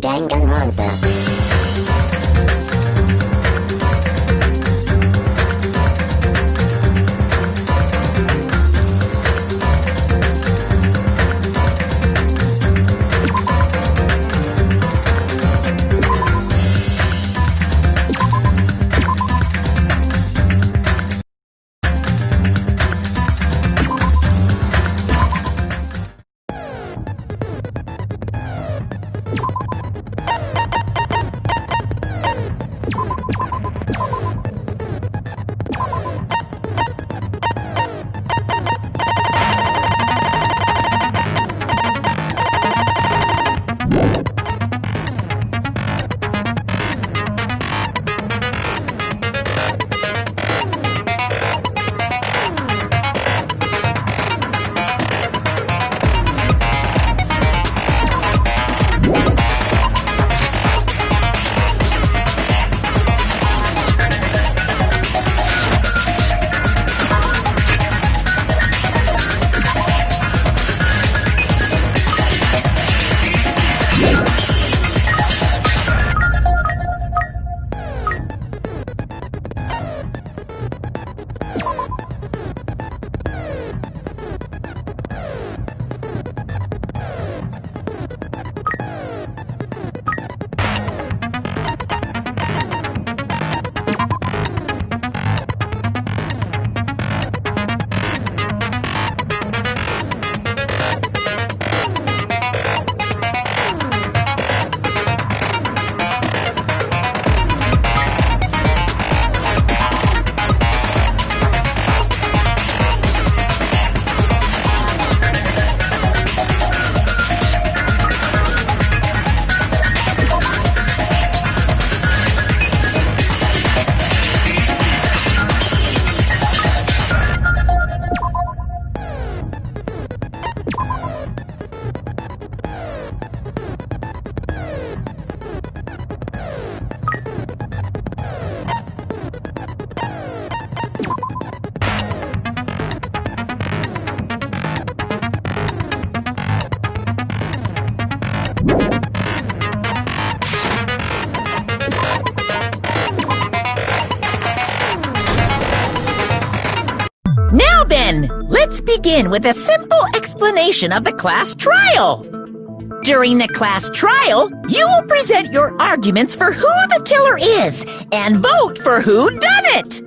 Danganronpa. Now then, let's begin with a simple explanation of the class trial. During the class trial, you will present your arguments for who the killer is and vote for who done it.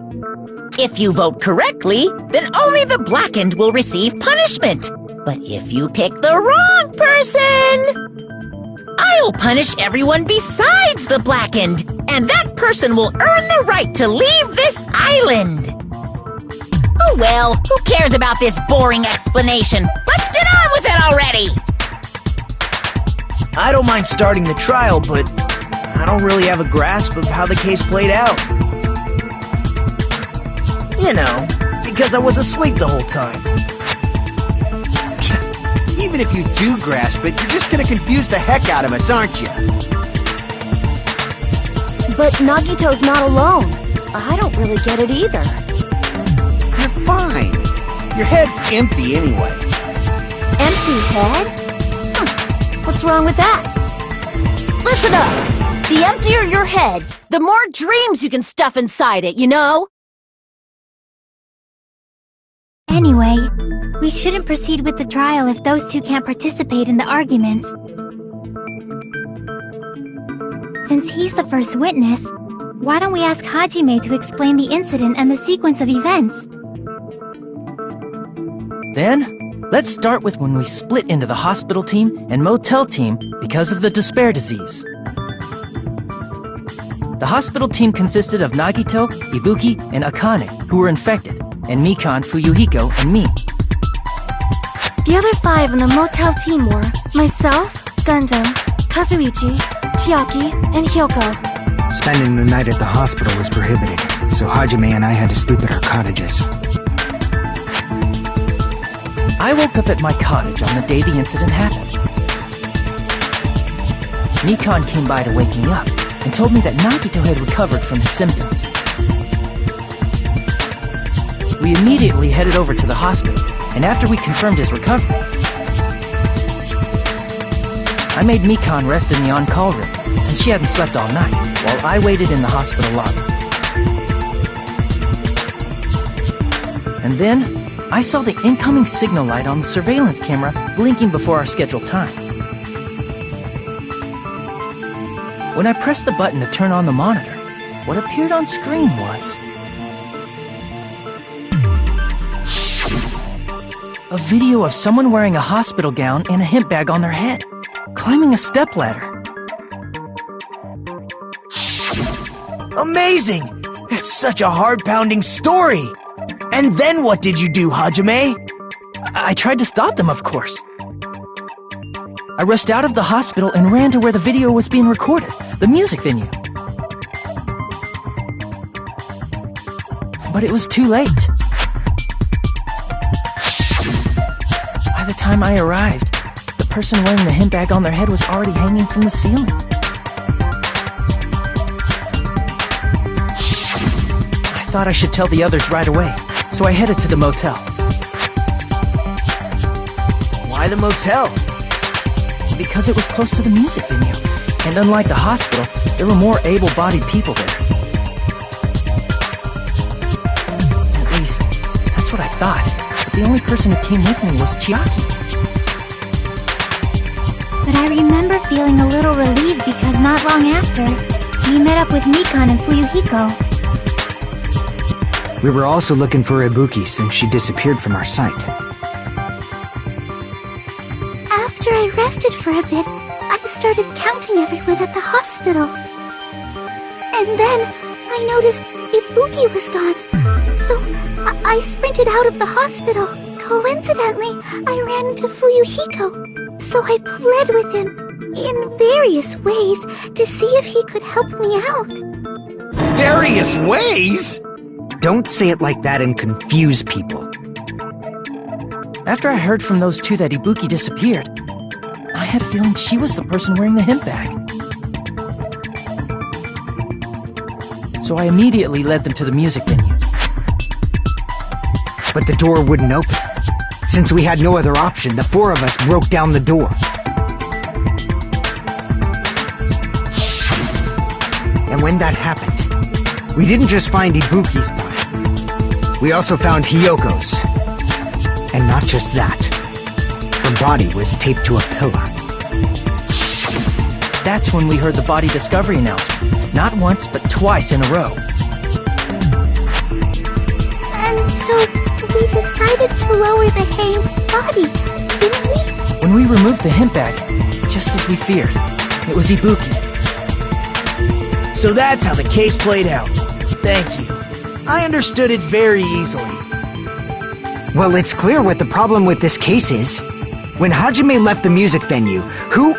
If you vote correctly, then only the blackened will receive punishment. But if you pick the wrong person, I'll punish everyone besides the blackened, and that person will earn the right to leave this island. Oh well, who cares about this boring explanation? Let's get on with it already! I don't mind starting the trial, but I don't really have a grasp of how the case played out. You know, because I was asleep the whole time. Even if you do grasp it, you're just gonna confuse the heck out of us, aren't you? But Nagito's not alone. I don't really get it either. You're fine. Your head's empty anyway. Empty head? What's wrong with that? Listen up! The emptier your head, the more dreams you can stuff inside it, you know? Anyway, we shouldn't proceed with the trial if those two can't participate in the arguments. Since he's the first witness, why don't we ask Hajime to explain the incident and the sequence of events? Then, let's start with when we split into the hospital team and motel team because of the despair disease. The hospital team consisted of Nagito, Ibuki, and Akane, who were infected, and Mikan, Fuyuhiko, and me. The other 5 on the motel team were myself, Gundam, Kazuichi, Chiaki, and Hyoko. Spending the night at the hospital was prohibited, so Hajime and I had to sleep at our cottages. I woke up at my cottage on the day the incident happened. Mikan came by to wake me up and told me that Nagito had recovered from his symptoms. We immediately headed over to the hospital, and after we confirmed his recovery, I made Mikan rest in the on-call room, since she hadn't slept all night, while I waited in the hospital lobby. And then, I saw the incoming signal light on the surveillance camera blinking before our scheduled time. When I pressed the button to turn on the monitor, what appeared on screen was a video of someone wearing a hospital gown and a hemp bag on their head, climbing a stepladder. Amazing! That's such a heart-pounding story! And then what did you do, Hajime? I tried to stop them, of course. I rushed out of the hospital and ran to where the video was being recorded, the music venue. But it was too late. By the time I arrived, the person wearing the hemp bag on their head was already hanging from the ceiling. I thought I should tell the others right away, so I headed to the motel. Why the motel? Because it was close to the music venue, and unlike the hospital, there were more able-bodied people there. At least, that's what I thought. But the only person who came with me was Chiaki. But I remember feeling a little relieved because not long after, we met up with Mikan and Fuyuhiko. We were also looking for Ibuki since she disappeared from our sight. After I rested for a bit, I started counting everyone at the hospital. And then I noticed Ibuki was gone, so I sprinted out of the hospital. Coincidentally, I ran into Fuyuhiko, so I pled with him in various ways to see if he could help me out. Various ways? Don't say it like that and confuse people. After I heard from those two that Ibuki disappeared, I had a feeling she was the person wearing the hemp bag. So I immediately led them to the music venue. But the door wouldn't open. Since we had no other option, the four of us broke down the door. And when that happened, we didn't just find Ibuki's body. We also found Hyoko's. And not just that. Her body was taped to a pillar. That's when we heard the body discovery announcement. Not once, but twice in a row. And so we decided to lower the hanged body, didn't we? When we removed the hemp bag, just as we feared, it was Ibuki. So that's how the case played out. Thank you. I understood it very easily. Well, it's clear what the problem with this case is. When Hajime left the music venue, who...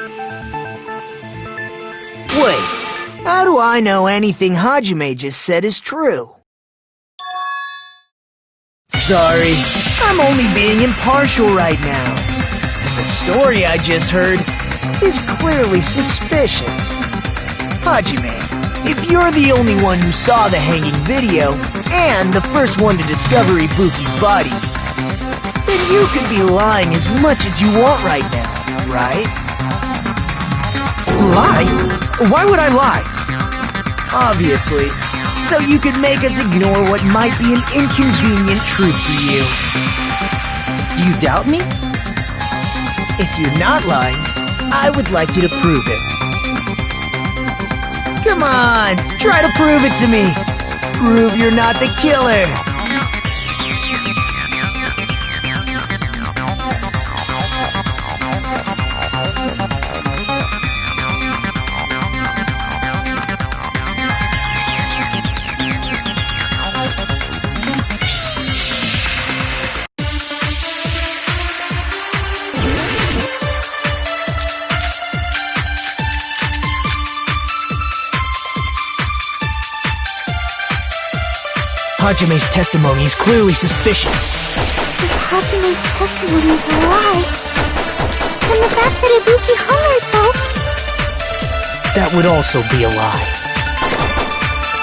Wait, how do I know anything Hajime just said is true? Sorry, I'm only being impartial right now. And the story I just heard is clearly suspicious. Hajime, if you're the only one who saw the hanging video, and the first one to discover Ibuki's body, then you could be lying as much as you want right now, right? Lie? Why would I lie? Obviously, so you could make us ignore what might be an inconvenient truth for you. Do you doubt me? If you're not lying, I would like you to prove it. Come on, try to prove it to me. Prove you're not the killer. Hajime's testimony is clearly suspicious. If Hajime's testimony is a lie, then the fact that Ibuki hung herself... That would also be a lie.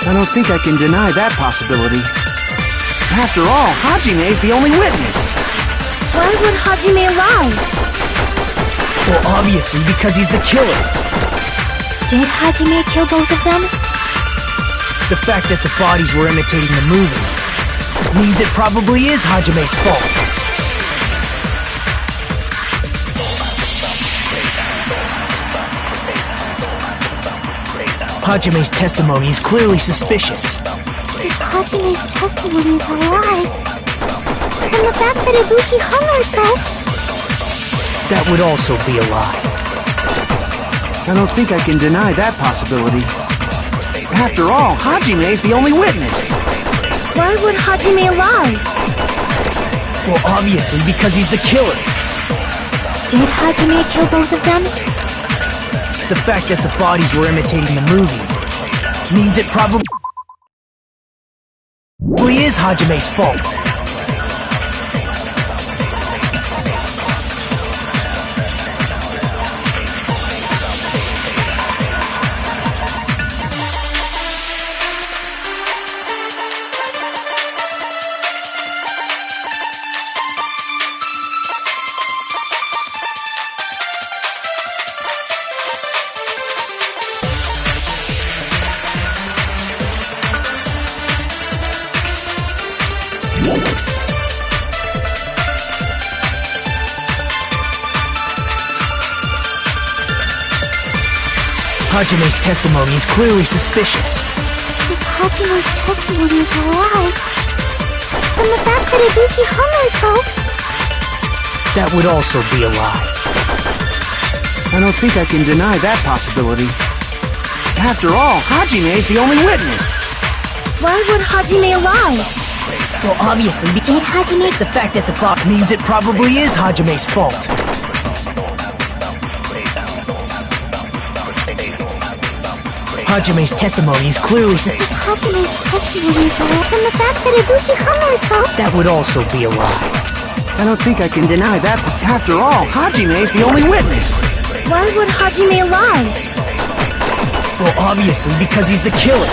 I don't think I can deny that possibility. After all, Hajime is the only witness. Why would Hajime lie? Well, obviously, because he's the killer. Did Hajime kill both of them? The fact that the bodies were imitating the movie means it probably is Hajime's fault. Hajime's testimony is clearly suspicious. If Hajime's testimony is a lie, then the fact that Ibuki hung herself... That would also be a lie. I don't think I can deny that possibility. After all, Hajime's the only witness. Why would Hajime lie? Well, obviously, because he's the killer. Did Hajime kill both of them? The fact that the bodies were imitating the movie means it probably is Hajime's fault. Hajime's testimony is clearly suspicious. If Hajime's testimony is a lie, then the fact that Ibuki hung herself... That would also be a lie. I don't think I can deny that possibility. After all, Hajime's the only witness. Why would Hajime lie? Well, obviously, Did Hajime... the fact that the bot means it probably is Hajime's fault. Hajime's testimony is clearly If Hajime's testimony is a lie, then the fact that Ibuki hung herself... That would also be a lie. I don't think I can deny that. After all, Hajime's the only witness. Why would Hajime lie? Well, obviously, because he's the killer.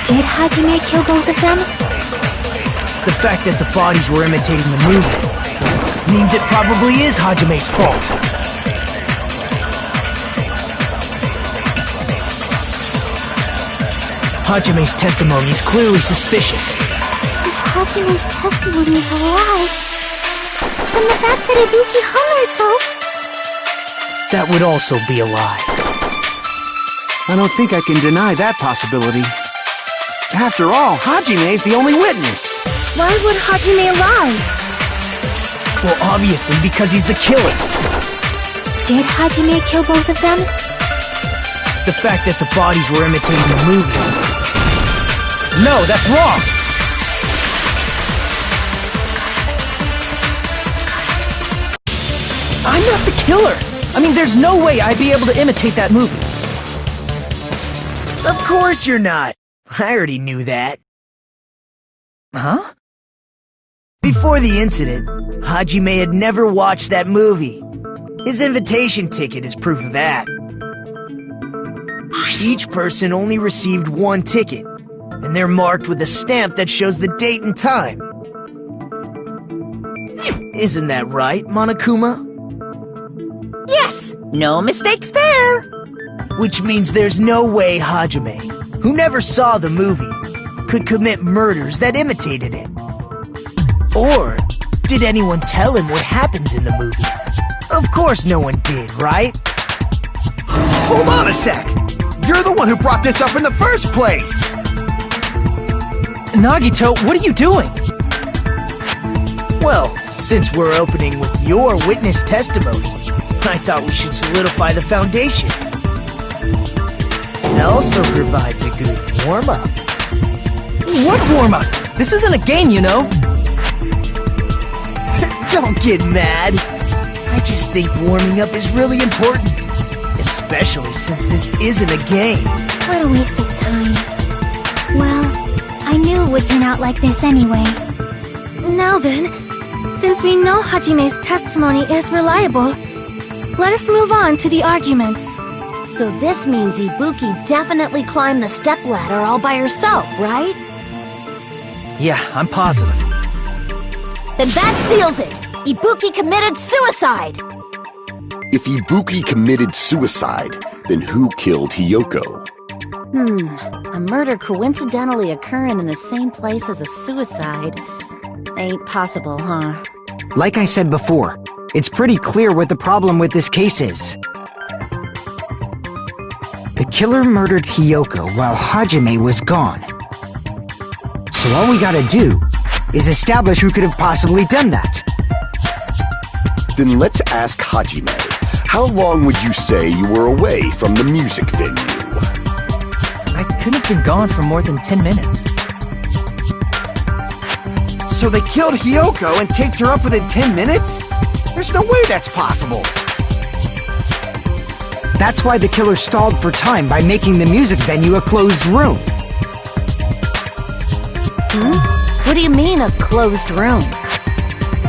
Did Hajime kill both of them? The fact that the bodies were imitating the movie means it probably is Hajime's fault. Hajime's testimony is clearly suspicious. If Hajime's testimony is a lie, then the fact that Ibuki hung herself... That would also be a lie. I don't think I can deny that possibility. After all, Hajime's the only witness. Why would Hajime lie? Well, obviously, because he's the killer. Did Hajime kill both of them? The fact that the bodies were imitating the movie. No, that's wrong! I'm not the killer! I mean, there's no way I'd be able to imitate that movie. Of course you're not. I already knew that. Huh? Before the incident, Hajime had never watched that movie. His invitation ticket is proof of that. Each person only received one ticket, and they're marked with a stamp that shows the date and time. Isn't that right, Monokuma? Yes, no mistakes there. Which means there's no way Hajime, who never saw the movie, could commit murders that imitated it. Or did anyone tell him what happens in the movie? Of course no one did, right? Hold on a sec! You're the one who brought this up in the first place! Nagito, what are you doing? Well, since we're opening with your witness testimony, I thought we should solidify the foundation. It also provides a good warm-up. What warm-up? This isn't a game, you know. Don't get mad. I just think warming up is really important. Especially since this isn't a game. What a waste of time. Well, I knew it would turn out like this anyway. Now then, since we know Hajime's testimony is reliable, let us move on to the arguments. So this means Ibuki definitely climbed the stepladder all by herself, right? Yeah, I'm positive. Then that seals it! Ibuki committed suicide! If Ibuki committed suicide, then who killed Hiyoko? A murder coincidentally occurring in the same place as a suicide. Ain't possible, huh? Like I said before, it's pretty clear what the problem with this case is. The killer murdered Hiyoko while Hajime was gone. So all we gotta do is establish who could have possibly done that. Then let's ask Hajime. How long would you say you were away from the music venue? I couldn't have been gone for more than 10 minutes. So they killed Hiyoko and taped her up within 10 minutes? There's no way that's possible. That's why the killer stalled for time by making the music venue a closed room. What do you mean, a closed room?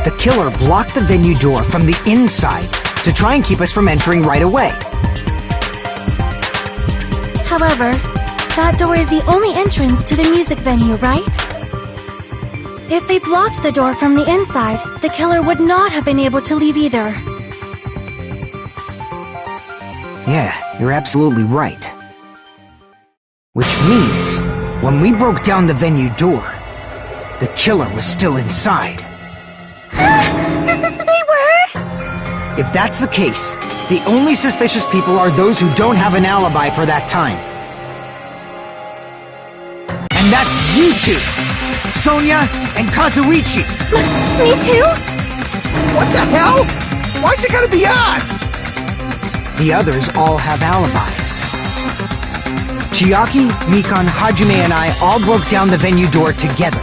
The killer blocked the venue door from the inside to try and keep us from entering right away. However, that door is the only entrance to the music venue, right? If they blocked the door from the inside, the killer would not have been able to leave either. Yeah, you're absolutely right. Which means, when we broke down the venue door, the killer was still inside. They were? If that's the case, the only suspicious people are those who don't have an alibi for that time. And that's you two! Sonia and Kazuichi! Me too? What the hell? Why's it gotta be us? The others all have alibis. Chiaki, Mikan, Hajime, and I all broke down the venue door together.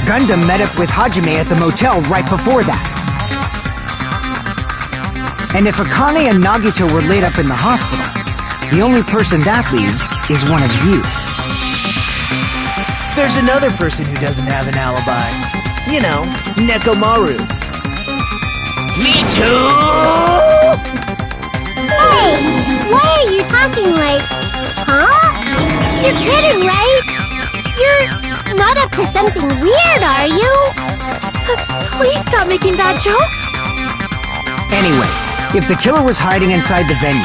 Gundam met up with Hajime at the motel right before that. And if Akane and Nagito were laid up in the hospital, the only person that leaves is one of you. There's another person who doesn't have an alibi. You know, Nekomaru. Me too! Hey, why are you talking like... Huh? You're kidding, right? You're not up to something weird, are you? Please stop making bad jokes! Anyway, if the killer was hiding inside the venue,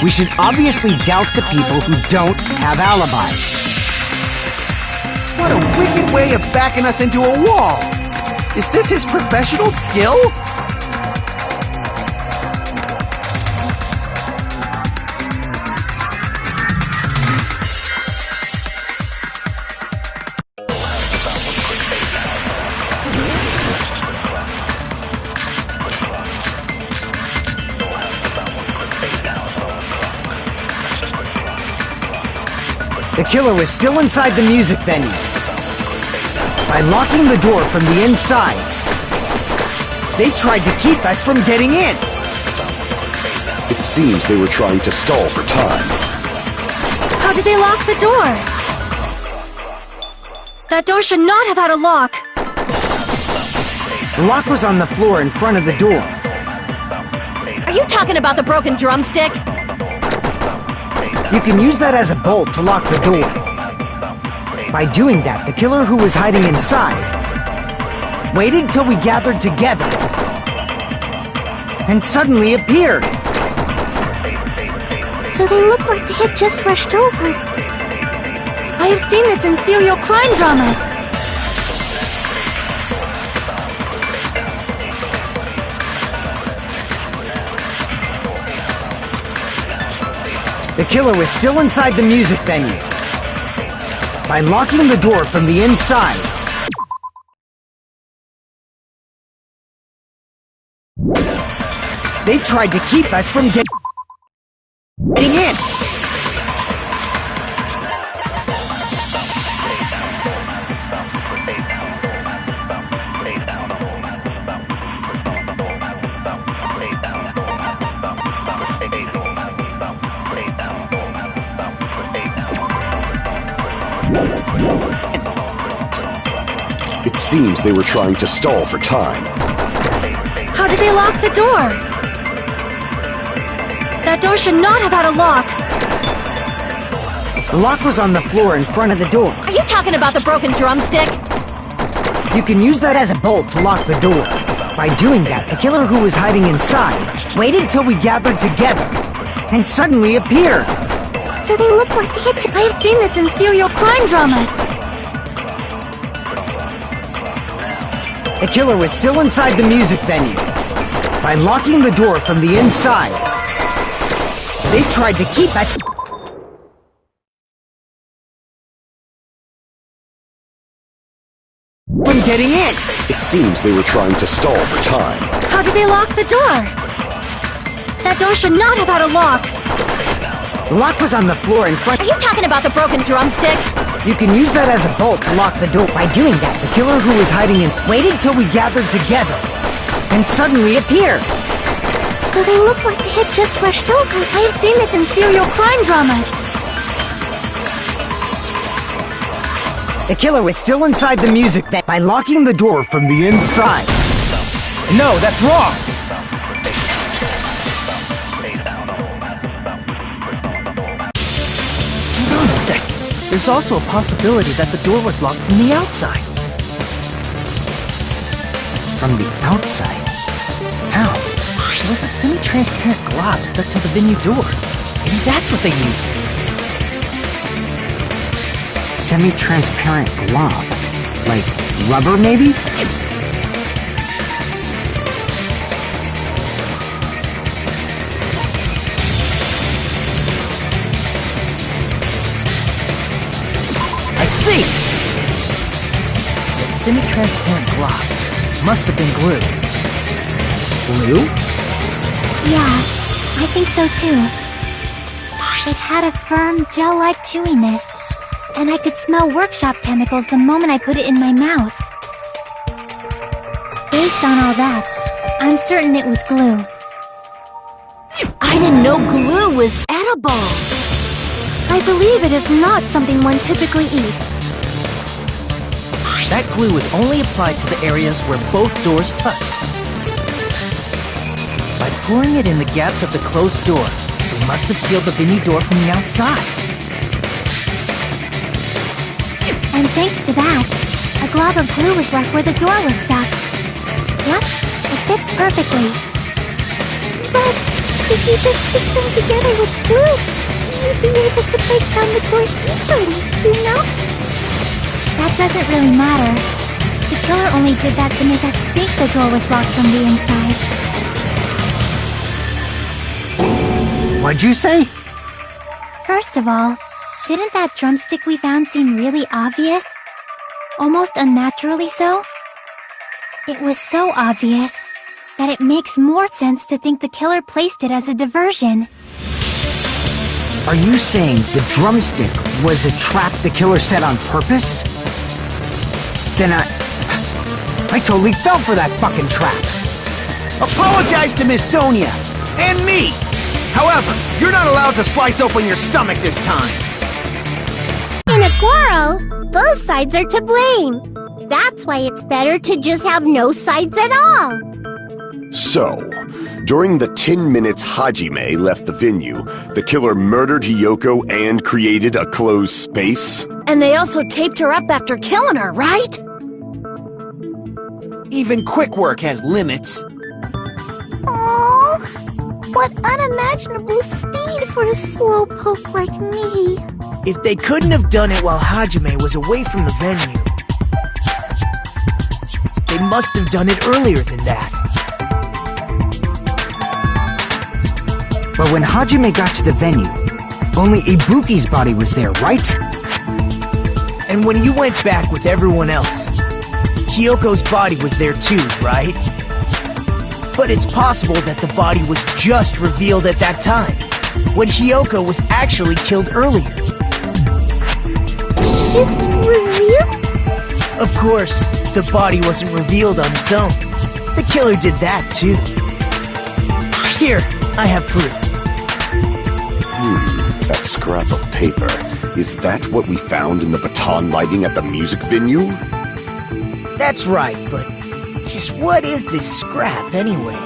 we should obviously doubt the people who don't have alibis. What a wicked way of backing us into a wall! Is this his professional skill? The killer was still inside the music venue. By locking the door from the inside, they tried to keep us from getting in. It seems they were trying to stall for time. How did they lock the door? That door should not have had a lock. The lock was on the floor in front of the door. Are you talking about the broken drumstick? You can use that as a bolt to lock the door. By doing that, the killer who was hiding inside waited till we gathered together and suddenly appeared. So they look like they had just rushed over. I have seen this in serial crime dramas. The killer was still inside the music venue. By locking the door from the inside, they tried to keep us from getting in. It seems they were trying to stall for time. How did they lock the door? That door should not have had a lock. The lock was on the floor in front of the door. Are you talking about the broken drumstick? You can use that as a bolt to lock the door. By doing that, the killer who was hiding inside waited till we gathered together, and suddenly appeared. So they look like they had I have seen this in serial crime dramas. The killer was still inside the music venue. By locking the door from the inside, they tried to keep us from getting in. It seems they were trying to stall for time. How did they lock the door? That door should not have had a lock. The lock was on the floor in front. Are you talking about the broken drumstick? You can use that as a bolt to lock the door. By doing that, the killer who was hiding in waited till we gathered together, and suddenly appeared. So they look like they had just rushed over. I have seen this in serial crime dramas. The killer was still inside the music venue. By locking the door from the inside. No, that's wrong! Hold on a second. There's also a possibility that the door was locked from the outside. From the outside? How? There was a semi-transparent glob stuck to the venue door. Maybe that's what they used. Semi-transparent glob? Like rubber, maybe? I see! That semi-transparent glob must have been glue. Glue? Yeah, I think so too. It had a firm, gel-like chewiness, and I could smell workshop chemicals the moment I put it in my mouth. Based on all that, I'm certain it was glue. I didn't know glue was edible. I believe it is not something one typically eats. That glue was only applied to the areas where both doors touched. By pouring it in the gaps of the closed door, we must have sealed the venue door from the outside. And thanks to that, a glob of glue was left where the door was stuck. Yep, it fits perfectly. But if you just stick them together with glue, you'd be able to break down the door easily, you know? That doesn't really matter. The killer only did that to make us think the door was locked from the inside. What'd you say? First of all, didn't that drumstick we found seem really obvious? Almost unnaturally so? It was so obvious that it makes more sense to think the killer placed it as a diversion. Are you saying the drumstick was a trap the killer set on purpose? Then I totally fell for that fucking trap. Apologize to Miss Sonia and me. However, you're not allowed to slice open your stomach this time. In a quarrel, both sides are to blame. That's why it's better to just have no sides at all. So, during the 10 minutes Hajime left the venue, the killer murdered Hiyoko and created a closed space? And they also taped her up after killing her, right? Even quick work has limits. Oh, what unimaginable speed for a slowpoke like me. If they couldn't have done it while Hajime was away from the venue, they must have done it earlier than that. But when Hajime got to the venue, only Ibuki's body was there, right? And when you went back with everyone else, Hiyoko's body was there too, right? But it's possible that the body was just revealed at that time, when Hiyoko was actually killed earlier. Just revealed? Of course, the body wasn't revealed on its own. The killer did that too. Here, I have proof. That scrap of paper. Is that what we found in the baton lighting at the music venue? That's right, but just what is this scrap anyway?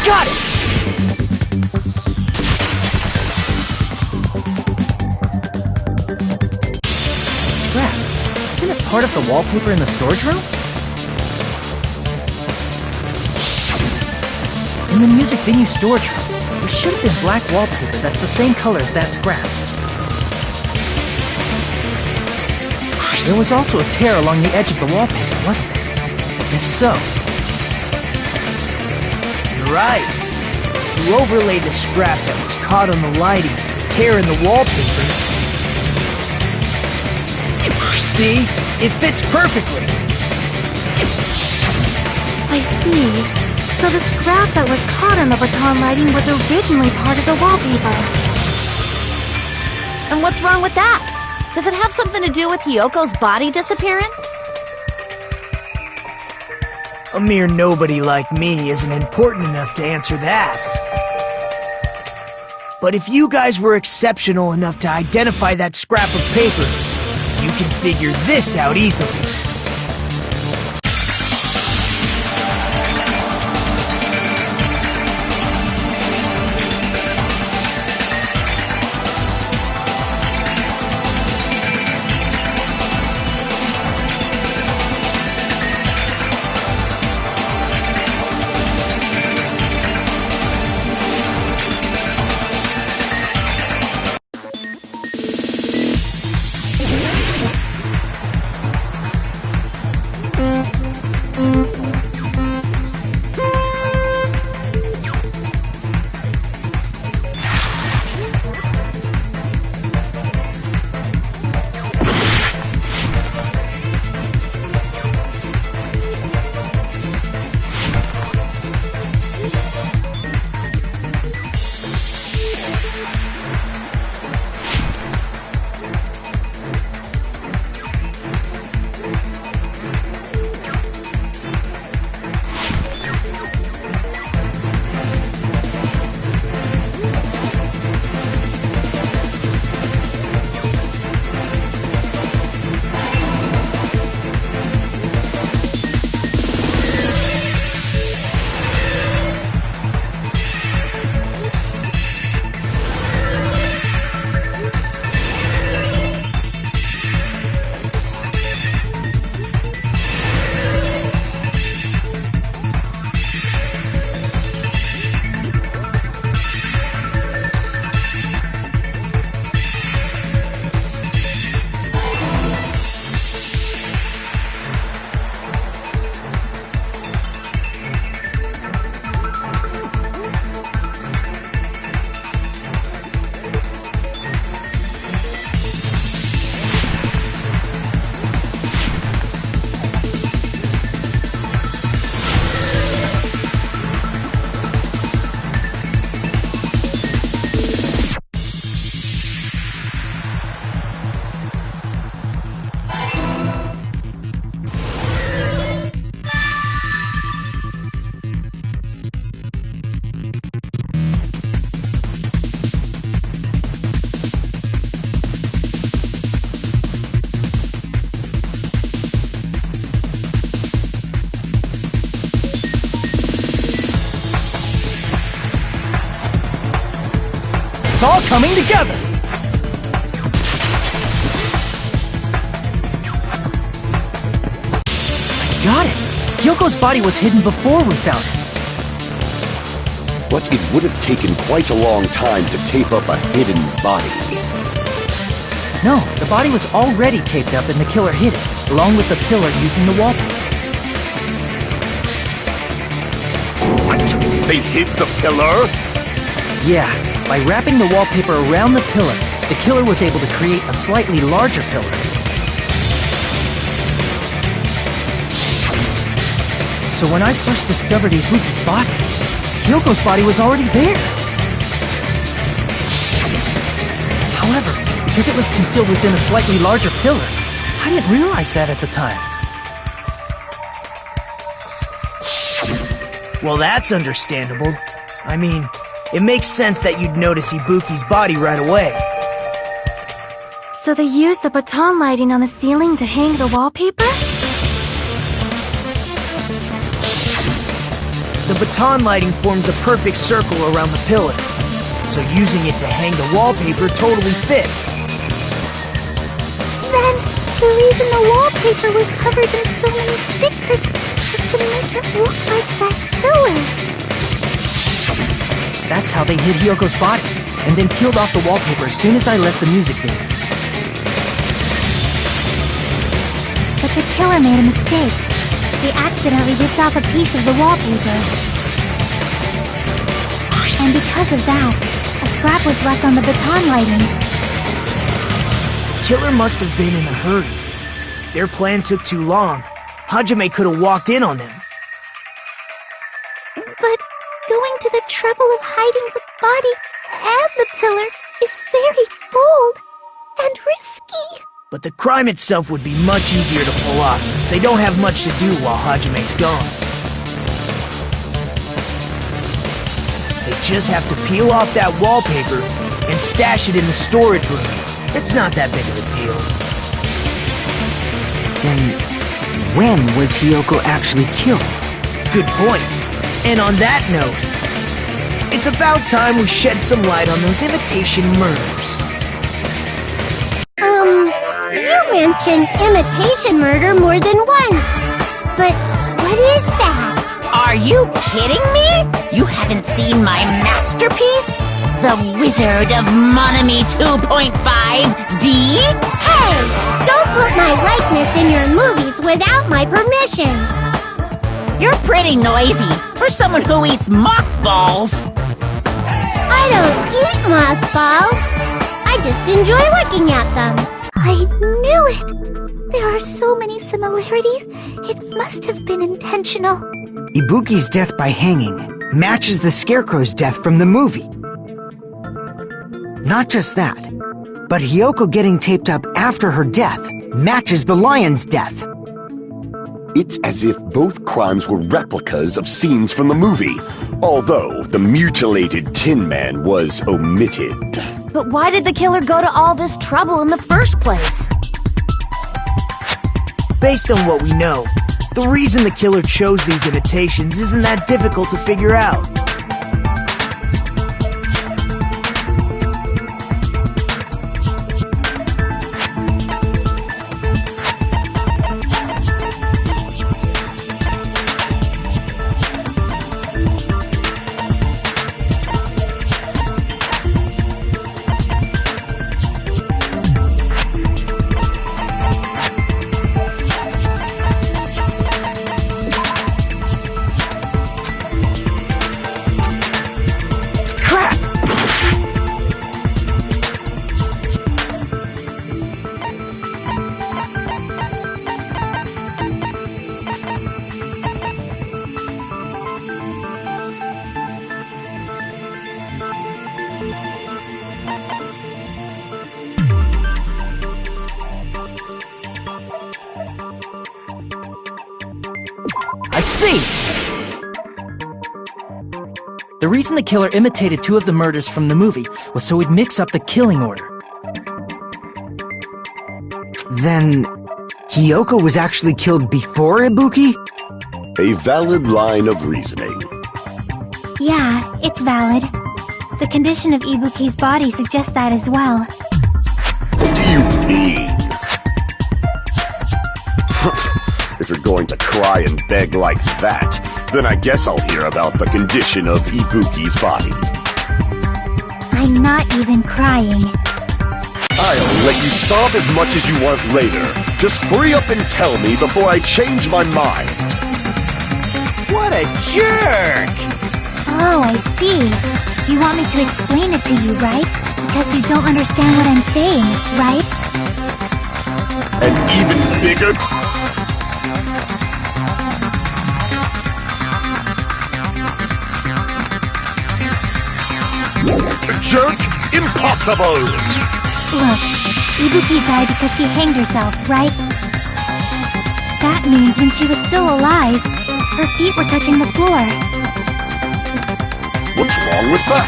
Got it! Scrap. Isn't it part of the wallpaper in the storage room? In the music venue storage room, there should have been black wallpaper that's the same color as that scrap. There was also a tear along the edge of the wallpaper, wasn't there? If so... Right. You overlaid the scrap that was caught on the lighting, the tear in the wallpaper. See? It fits perfectly. I see. So the scrap that was caught on the baton lighting was originally part of the wallpaper. And what's wrong with that? Does it have something to do with Hiyoko's body disappearing? A mere nobody like me isn't important enough to answer that. But if you guys were exceptional enough to identify that scrap of paper, you can figure this out easily. was all coming together! I got it! Hyoko's body was hidden before we found it. But it would have taken quite a long time to tape up a hidden body. No, the body was already taped up and the killer hid it, along with the pillar using the wallpaper. What? They hid the pillar? Yeah, by wrapping the wallpaper around the pillar, the killer was able to create a slightly larger pillar. So when I first discovered Ibuki's body, Hyoko's body was already there. However, because it was concealed within a slightly larger pillar, I didn't realize that at the time. Well, that's understandable. I mean, it makes sense that you'd notice Ibuki's body right away. So they used the baton lighting on the ceiling to hang the wallpaper? The baton lighting forms a perfect circle around the pillar, so using it to hang the wallpaper totally fits. Then, the reason the wallpaper was covered in so many stickers was to make it look like that pillar. That's how they hid Hyoko's body, and then peeled off the wallpaper as soon as I left the music video. But the killer made a mistake. They accidentally ripped off a piece of the wallpaper. And because of that, a scrap was left on the baton lighting. The killer must have been in a hurry. If their plan took too long, Hajime could have walked in on them. But going to the trouble of hiding the body and the pillar is very bold and risky. But the crime itself would be much easier to pull off since they don't have much to do while Hajime's gone. They just have to peel off that wallpaper and stash it in the storage room. It's not that big of a deal. Then, when was Hiyoko actually killed? Good point. And on that note, it's about time we shed some light on those imitation murders. You mentioned imitation murder more than once. But what is that? Are you kidding me? You haven't seen my masterpiece? The Wizard of Monami 2.5D? Hey! Don't put my likeness in your movies without my permission! You're pretty noisy for someone who eats mothballs. I don't eat mothballs. I just enjoy looking at them. I knew it! There are so many similarities, it must have been intentional. Ibuki's death by hanging matches the Scarecrow's death from the movie. Not just that, but Hiyoko getting taped up after her death matches the lion's death. It's as if both crimes were replicas of scenes from the movie, although the mutilated Tin Man was omitted. But why did the killer go to all this trouble in the first place? Based on what we know, the reason the killer chose these imitations isn't that difficult to figure out. I see! The reason the killer imitated two of the murders from the movie was so he'd mix up the killing order. Then, Hiyoko was actually killed before Ibuki? A valid line of reasoning. Yeah, it's valid. The condition of Ibuki's body suggests that as well. What do you mean? If you're going to cry and beg like that, then I guess I'll hear about the condition of Ibuki's body. I'm not even crying. I'll let you sob as much as you want later. Just hurry up and tell me before I change my mind. What a jerk! Oh, I see. You want me to explain it to you, right? Because you don't understand what I'm saying, right? And even bigger? Jerk? Impossible! Look, Ibuki died because she hanged herself, right? That means when she was still alive, her feet were touching the floor. What's wrong with that?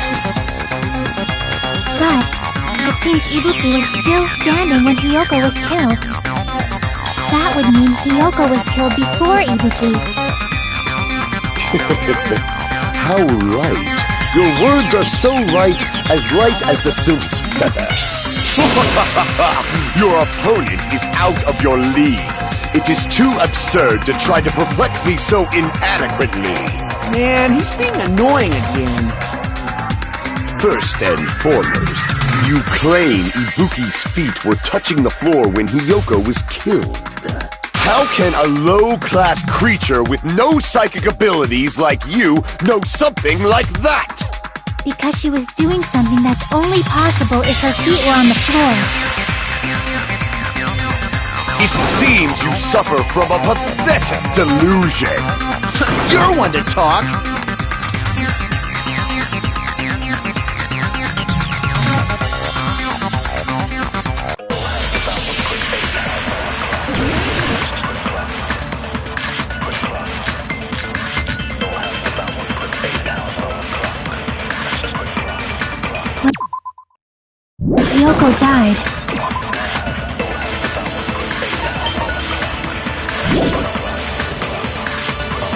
But it seems Ibuki was still standing when Hiyoko was killed. That would mean Hiyoko was killed before Ibuki. How right. Your words are so light as the sylph's feather. Your opponent is out of your league. It is too absurd to try to perplex me so inadequately. Man, he's being annoying again. First and foremost, you claim Ibuki's feet were touching the floor when Hiyoko was killed. How can a low-class creature with no psychic abilities like you know something like that? Because she was doing something that's only possible if her feet were on the floor. It seems you suffer from a pathetic delusion. You're one to talk. Hiyoko died.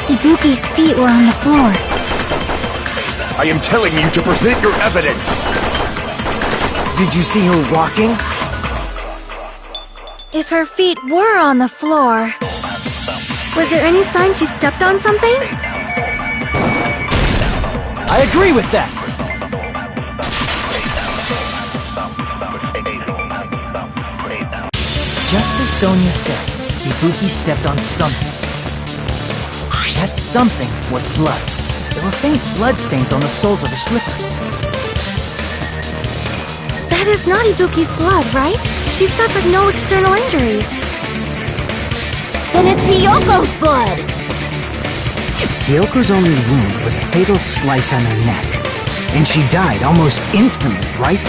Ibuki's feet were on the floor. I am telling you to present your evidence. Did you see her walking? If her feet were on the floor, was there any sign she stepped on something? I agree with that. Just as Sonia said, Ibuki stepped on something. That something was blood. There were faint blood stains on the soles of her slippers. That is not Ibuki's blood, right? She suffered no external injuries. Then it's Hiyoko's blood! Hiyoko's only wound was a fatal slice on her neck. And she died almost instantly, right?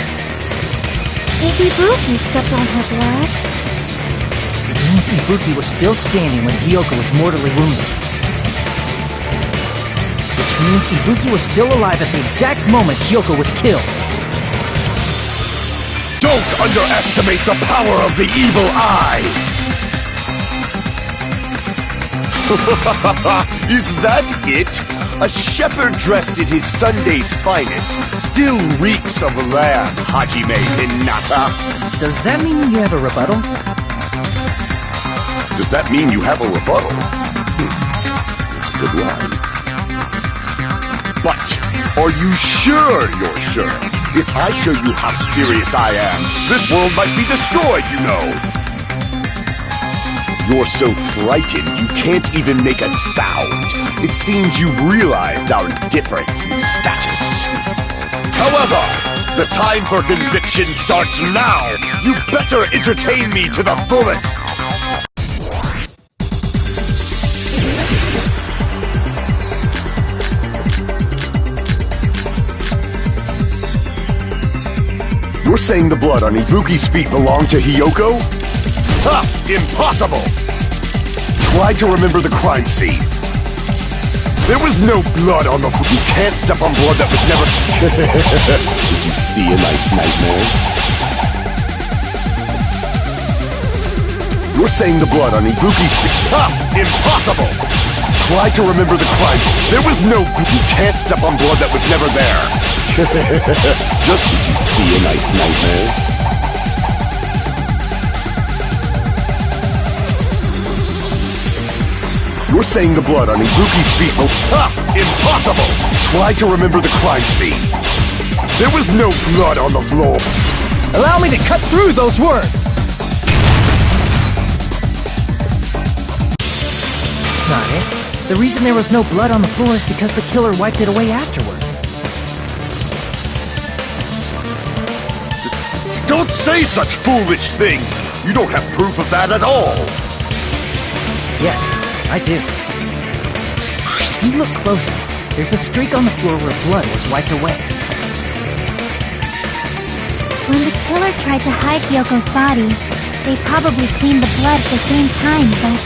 If Ibuki stepped on her blood... It means Ibuki was still standing when Hiyoko was mortally wounded. Which means Ibuki was still alive at the exact moment Hiyoko was killed. Don't underestimate the power of the evil eye! Is that it? A shepherd dressed in his Sunday's finest still reeks of lamb, Hajime Hinata. Does that mean you have a rebuttal? Does that mean you have a rebuttal? That's a good line. But, are you sure you're sure? If I show you how serious I am, this world might be destroyed, you know! You're so frightened you can't even make a sound. It seems you've realized our difference in status. However, the time for conviction starts now! You better entertain me to the fullest! You're saying the blood on Ibuki's feet belonged to Hiyoko? Ha! Impossible! Try to remember the crime scene. There was no blood on the floor. You can't step on blood that was never... Did you see a nice nightmare? You're saying the blood on Ibuki's feet... Ha! Impossible! Try to remember the crimes. There was no... You can't step on blood that was never there. Just see a nice nightmare. You're saying the blood on Ibuki's feet will... Ha! Impossible! Try to remember the crime scene. There was no blood on the floor. Allow me to cut through those words! That's not it. The reason there was no blood on the floor is because the killer wiped it away afterward. Don't say such foolish things! You don't have proof of that at all! Yes, I do. If you look closely, there's a streak on the floor where blood was wiped away. When the killer tried to hide Hyoko's body, they probably cleaned the blood at the same time, but...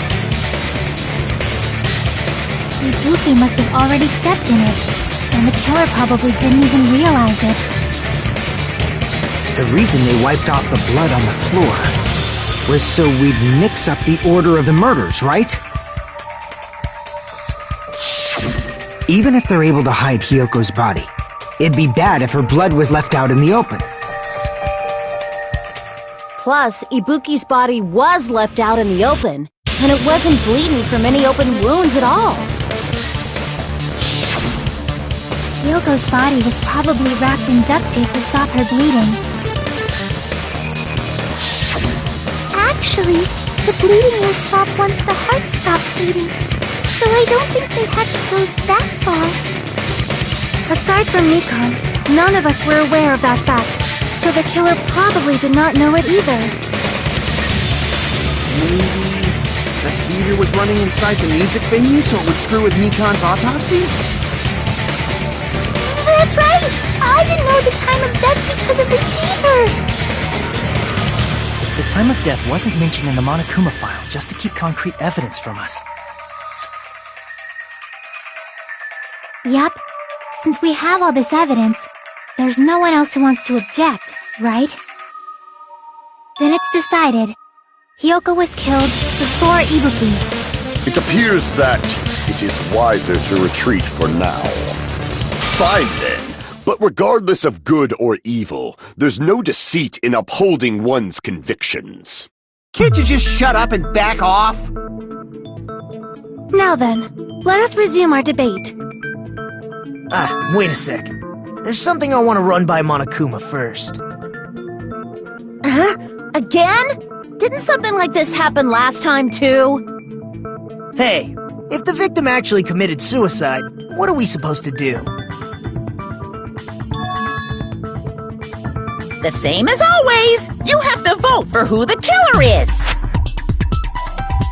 Ibuki must have already stepped in it, and the killer probably didn't even realize it. The reason they wiped off the blood on the floor was so we'd mix up the order of the murders, right? Even if they're able to hide Hyoko's body, it'd be bad if her blood was left out in the open. Plus, Ibuki's body was left out in the open, and it wasn't bleeding from any open wounds at all. Hyoko's body was probably wrapped in duct tape to stop her bleeding. Actually, the bleeding will stop once the heart stops beating. So I don't think they had to go that far. Aside from Mikon, none of us were aware of that fact, so the killer probably did not know it either. Maybe the heater was running inside the music venue so it would screw with Mikon's autopsy? That's right! I didn't know the time of death because of the heater! The time of death wasn't mentioned in the Monokuma file just to keep concrete evidence from us. Yup. Since we have all this evidence, there's no one else who wants to object, right? Then it's decided. Hyoko was killed before Ibuki. It appears that it is wiser to retreat for now. Fine then, but regardless of good or evil, there's no deceit in upholding one's convictions. Can't you just shut up and back off? Now then, let us resume our debate. Wait a sec. There's something I want to run by Monokuma first. Huh? Again? Didn't something like this happen last time, too? Hey, if the victim actually committed suicide, what are we supposed to do? The same as always. You have to vote for who the killer is.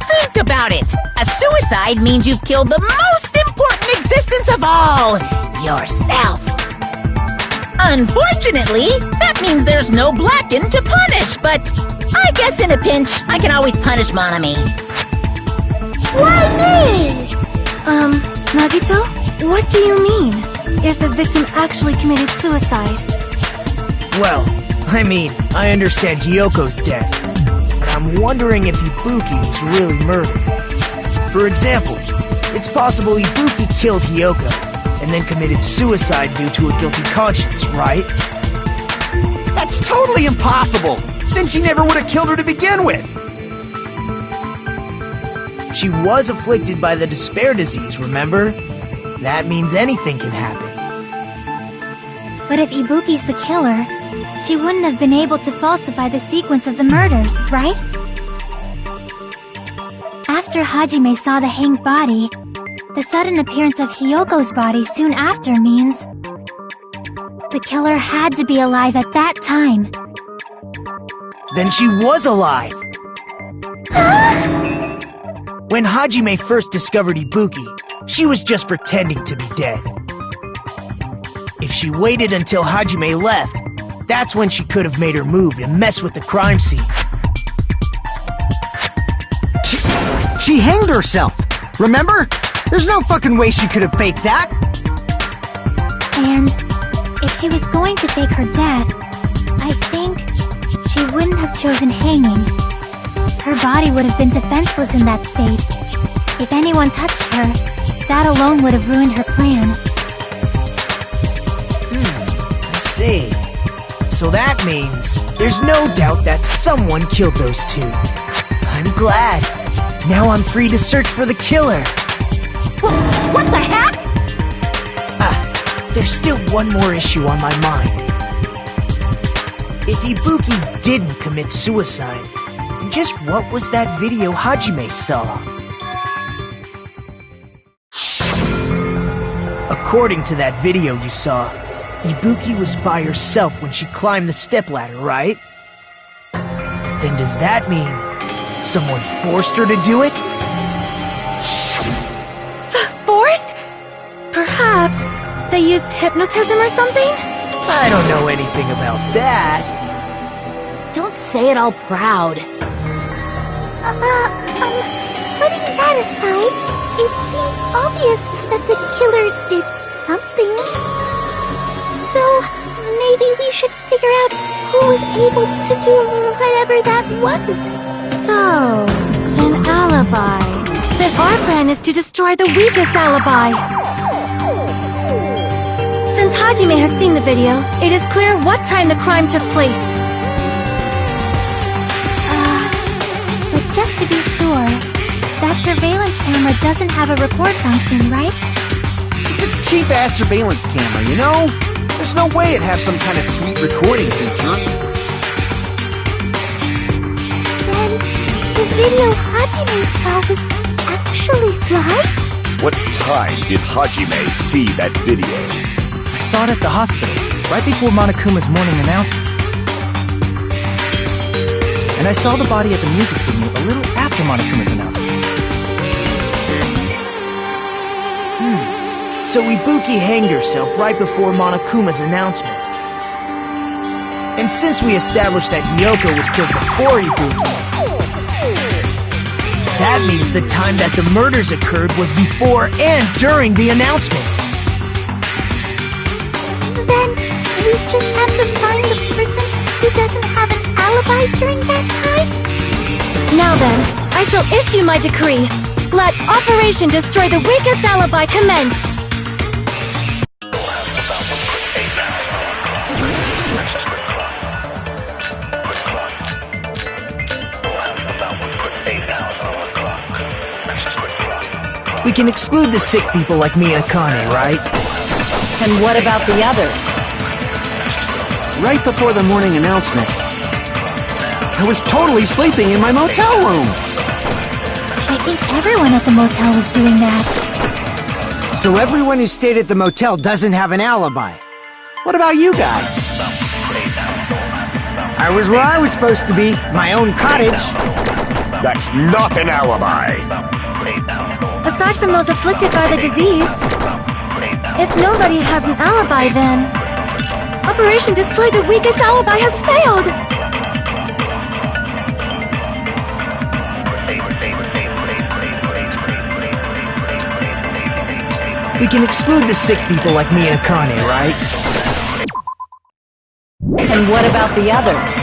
Think about it. A suicide means you've killed the most important existence of all, yourself. Unfortunately, that means there's no Blacken to punish, but I guess in a pinch, I can always punish Monami. Why me? Nagito? What do you mean? If the victim actually committed suicide? Well, I mean, I understand Hyoko's death, but I'm wondering if Ibuki was really murdered. For example, it's possible Ibuki killed Hyoko, and then committed suicide due to a guilty conscience, right? That's totally impossible! Since she never would have killed her to begin with! She was afflicted by the despair disease, remember? That means anything can happen. But if Ibuki's the killer, she wouldn't have been able to falsify the sequence of the murders, right? After Hajime saw the hanged body, the sudden appearance of Hyoko's body soon after means the killer had to be alive at that time. Then she was alive! When Hajime first discovered Ibuki, she was just pretending to be dead. If she waited until Hajime left, that's when she could have made her move and mess with the crime scene. She hanged herself! Remember? There's no fucking way she could have faked that! And if she was going to fake her death, I think she wouldn't have chosen hanging. Her body would have been defenseless in that state. If anyone touched her, that alone would have ruined her plan. I see. So that means there's no doubt that someone killed those two. I'm glad. Now I'm free to search for the killer. What the heck? There's still one more issue on my mind. If Ibuki didn't commit suicide, then just what was that video Hajime saw? According to that video you saw, Ibuki was by herself when she climbed the stepladder, right? Then does that mean someone forced her to do it? Forced? Perhaps they used hypnotism or something? I don't know anything about that. Don't say it all proud. Putting that aside, it seems obvious that the killer did something. So, maybe we should figure out who was able to do whatever that was. So, an alibi. Then our plan is to destroy the weakest alibi. Since Hajime has seen the video, it is clear what time the crime took place. But just to be sure, that surveillance camera doesn't have a record function, right? It's a cheap-ass surveillance camera, you know? There's no way it'd have some kind of sweet recording feature. Then, the video Hajime saw was actually live? What time did Hajime see that video? I saw it at the hospital, right before Monokuma's morning announcement. And I saw the body at the music venue a little after Monokuma's announcement. So Ibuki hanged herself right before Monokuma's announcement. And since we established that Hiyoko was killed before Ibuki, that means the time that the murders occurred was before and during the announcement. Then, we just have to find the person who doesn't have an alibi during that time? Now then, I shall issue my decree. Let Operation Destroy the Weakest Alibi commence! We can exclude the sick people like me and Akane, right? And what about the others? Right before the morning announcement, I was totally sleeping in my motel room. I think everyone at the motel was doing that. So everyone who stayed at the motel doesn't have an alibi. What about you guys? I was where I was supposed to be, my own cottage. That's not an alibi! Aside from those afflicted by the disease, if nobody has an alibi, then Operation Destroy the Weakest Alibi has failed! We can exclude the sick people like me and Akane, right? And what about the others?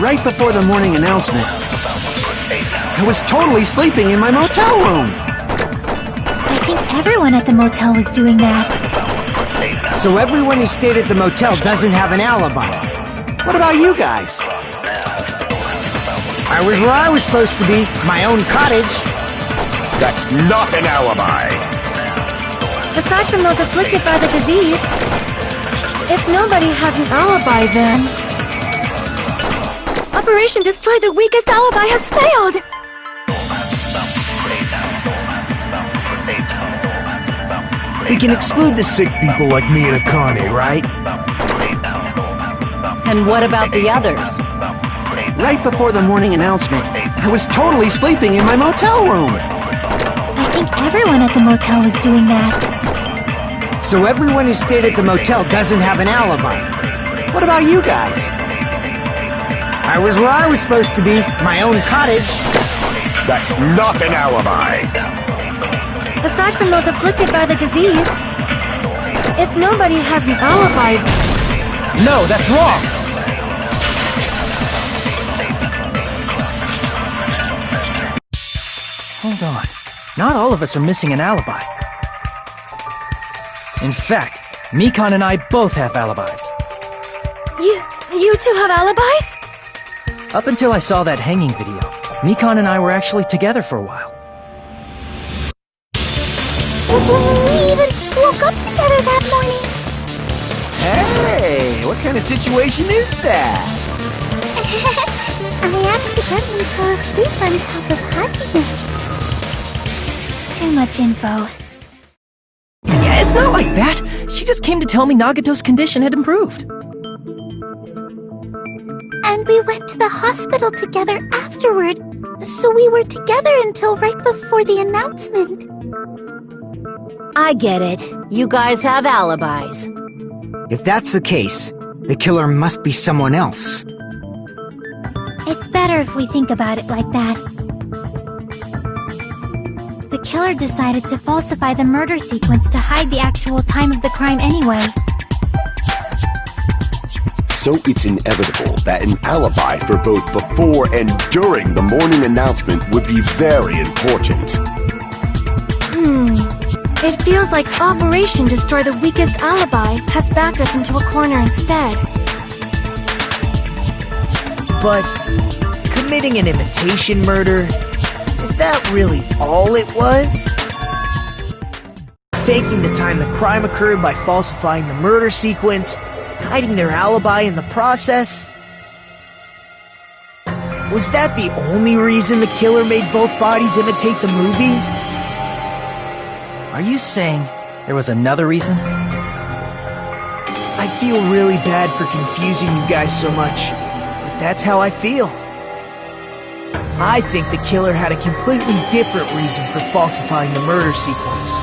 Right before the morning announcement, I was totally sleeping in my motel room. I think everyone at the motel was doing that. So everyone who stayed at the motel doesn't have an alibi. What about you guys? I was where I was supposed to be, my own cottage. That's not an alibi. Aside from those afflicted by the disease, if nobody has an alibi, then Operation Destroy the Weakest Alibi has failed! We can exclude the sick people like me and Akane, right? And what about the others? Right before the morning announcement, I was totally sleeping in my motel room. I think everyone at the motel was doing that. So everyone who stayed at the motel doesn't have an alibi. What about you guys? I was where I was supposed to be, my own cottage. That's not an alibi. Aside from those afflicted by the disease, if nobody has an alibi... No, that's wrong! Hold on. Not all of us are missing an alibi. In fact, Mikan and I both have alibis. You two have alibis? Up until I saw that hanging video, Mikan and I were actually together for a while. We even woke up together that morning. Hey, what kind of situation is that? I accidentally fell asleep on top of Hajime. Too much info. Yeah, it's not like that. She just came to tell me Nagato's condition had improved. And we went to the hospital together afterward, so we were together until right before the announcement. I get it. You guys have alibis. If that's the case, the killer must be someone else. It's better if we think about it like that. The killer decided to falsify the murder sequence to hide the actual time of the crime anyway. So it's inevitable that an alibi for both before and during the morning announcement would be very important. It feels like Operation Destroy the Weakest Alibi has backed us into a corner instead. But committing an imitation murder, is that really all it was? Faking the time the crime occurred by falsifying the murder sequence, hiding their alibi in the process? Was that the only reason the killer made both bodies imitate the movie? Are you saying there was another reason? I feel really bad for confusing you guys so much, but that's how I feel. I think the killer had a completely different reason for falsifying the murder sequence.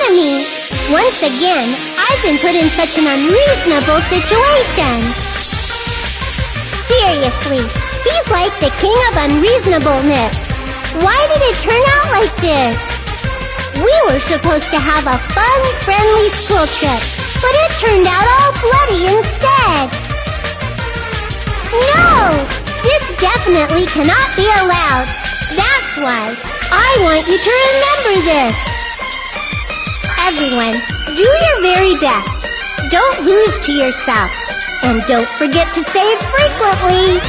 enemy. Once again, I've been put in such an unreasonable situation. Seriously, he's like the king of unreasonableness. Why did it turn out like this? We were supposed to have a fun, friendly school trip, but it turned out all bloody instead. No! This definitely cannot be allowed. That's why I want you to remember this. Everyone, do your very best. Don't lose to yourself. And don't forget to save frequently.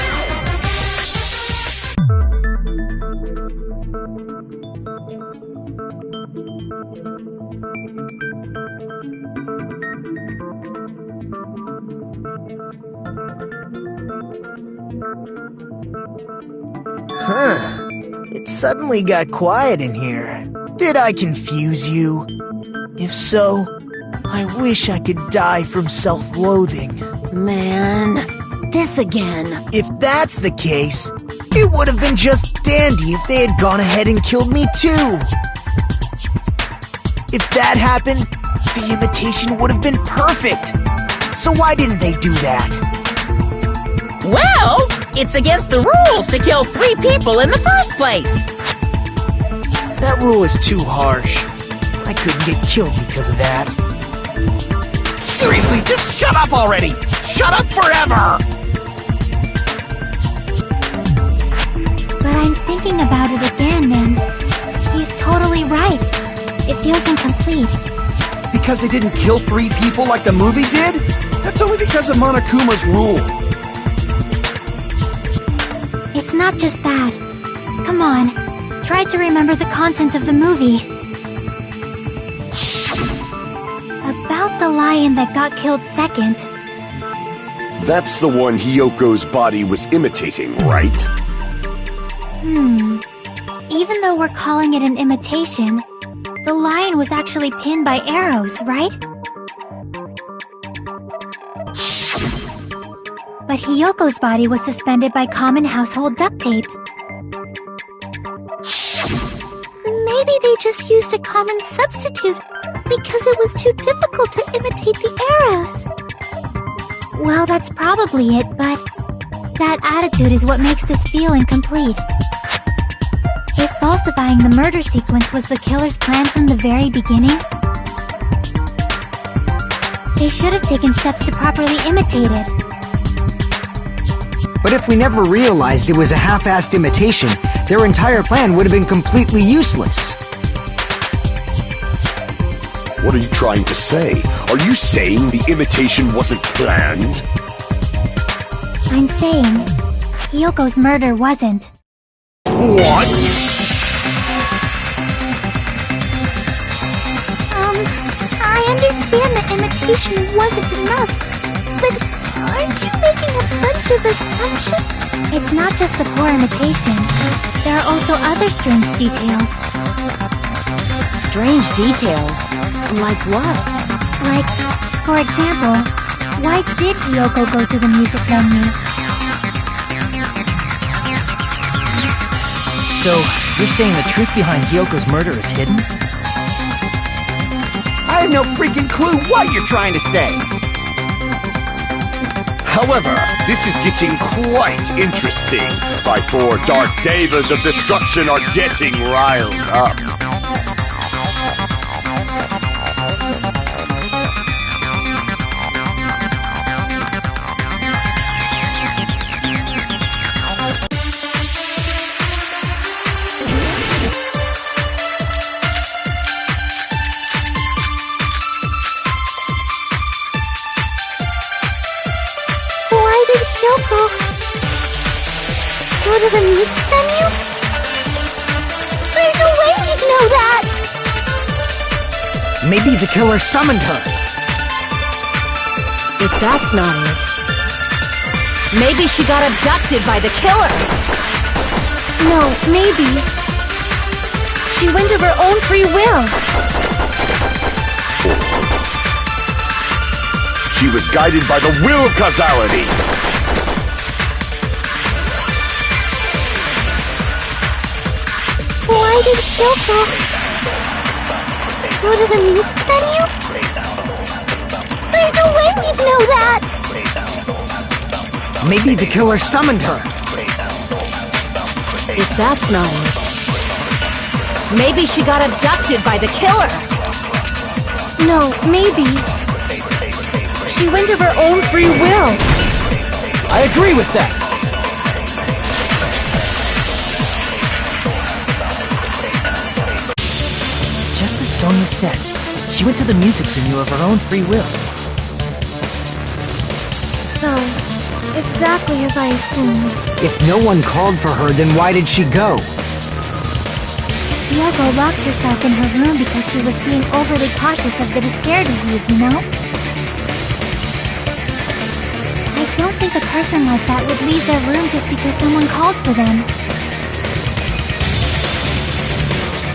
Huh. It suddenly got quiet in here. Did I confuse you? If so, I wish I could die from self-loathing. Man, this again. If that's the case, it would have been just dandy if they had gone ahead and killed me too. If that happened, the imitation would have been perfect. So why didn't they do that? Well, it's against the rules to kill 3 people in the first place. That rule is too harsh. I couldn't get killed because of that. Seriously, just shut up already! Shut up forever! But I'm thinking about it again, and he's totally right. It feels incomplete. Because they didn't kill 3 people like the movie did? That's only because of Monokuma's rule. It's not just that. Come on, try to remember the content of the movie. About the lion that got killed second. That's the one Hyoko's body was imitating, right? Even though we're calling it an imitation, the lion was actually pinned by arrows, right? But Hyoko's body was suspended by common household duct tape. Maybe they just used a common substitute because it was too difficult to imitate the arrows. Well, that's probably it, but that attitude is what makes this feel incomplete. If falsifying the murder sequence was the killer's plan from the very beginning, they should have taken steps to properly imitate it. But if we never realized it was a half-assed imitation, their entire plan would have been completely useless. What are you trying to say? Are you saying the imitation wasn't planned? I'm saying, Hyoko's murder wasn't. What? I understand that imitation wasn't enough, but aren't you making a bunch of assumptions? It's not just the poor imitation. There are also other strange details. Strange details? Like what? Like, for example, why did Hyoko go to the music venue? So, you're saying the truth behind Hyoko's murder is hidden? I have no freaking clue what you're trying to say! However, this is getting quite interesting. My 4 dark devas of destruction are getting riled up. Hyoko go to the music venue? There's no way he'd know that! Maybe the killer summoned her. If that's not it, maybe she got abducted by the killer. No, maybe she went of her own free will. She was guided by the will of causality. Why did Hyoko go to the music venue? There's no way we'd know that! Maybe the killer summoned her. If that's not it, maybe she got abducted by the killer. No, maybe. She went of her own free will. I agree with that. It's just as Sonia said. She went to the music venue of her own free will. So, exactly as I assumed. If no one called for her, then why did she go? Yoko locked herself in her room because she was being overly cautious of the despair disease, you know? I don't think a person like that would leave their room just because someone called for them.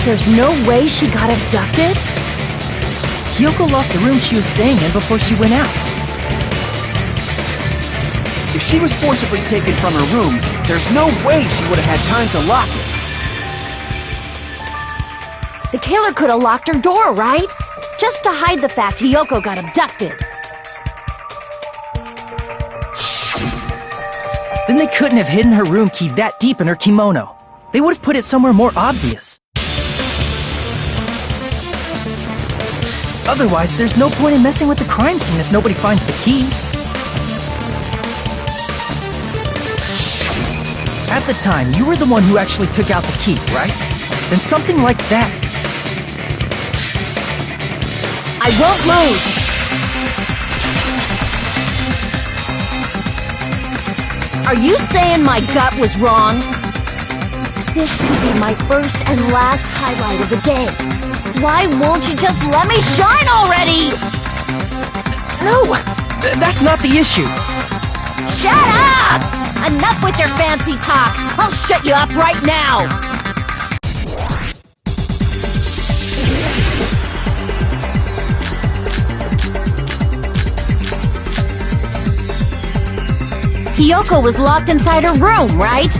There's no way she got abducted? Kyoko locked the room she was staying in before she went out. If she was forcibly taken from her room, there's no way she would have had time to lock it. The killer could have locked her door, right? Just to hide the fact Hiyoko got abducted. Then they couldn't have hidden her room key that deep in her kimono. They would have put it somewhere more obvious. Otherwise, there's no point in messing with the crime scene if nobody finds the key. At the time, you were the one who actually took out the key, right? Then something like that. I won't move! Are you saying my gut was wrong? This could be my first and last highlight of the day. Why won't you just let me shine already? No! That's not the issue. Shut up! Enough with your fancy talk! I'll shut you up right now! Hiyoko was locked inside her room, right?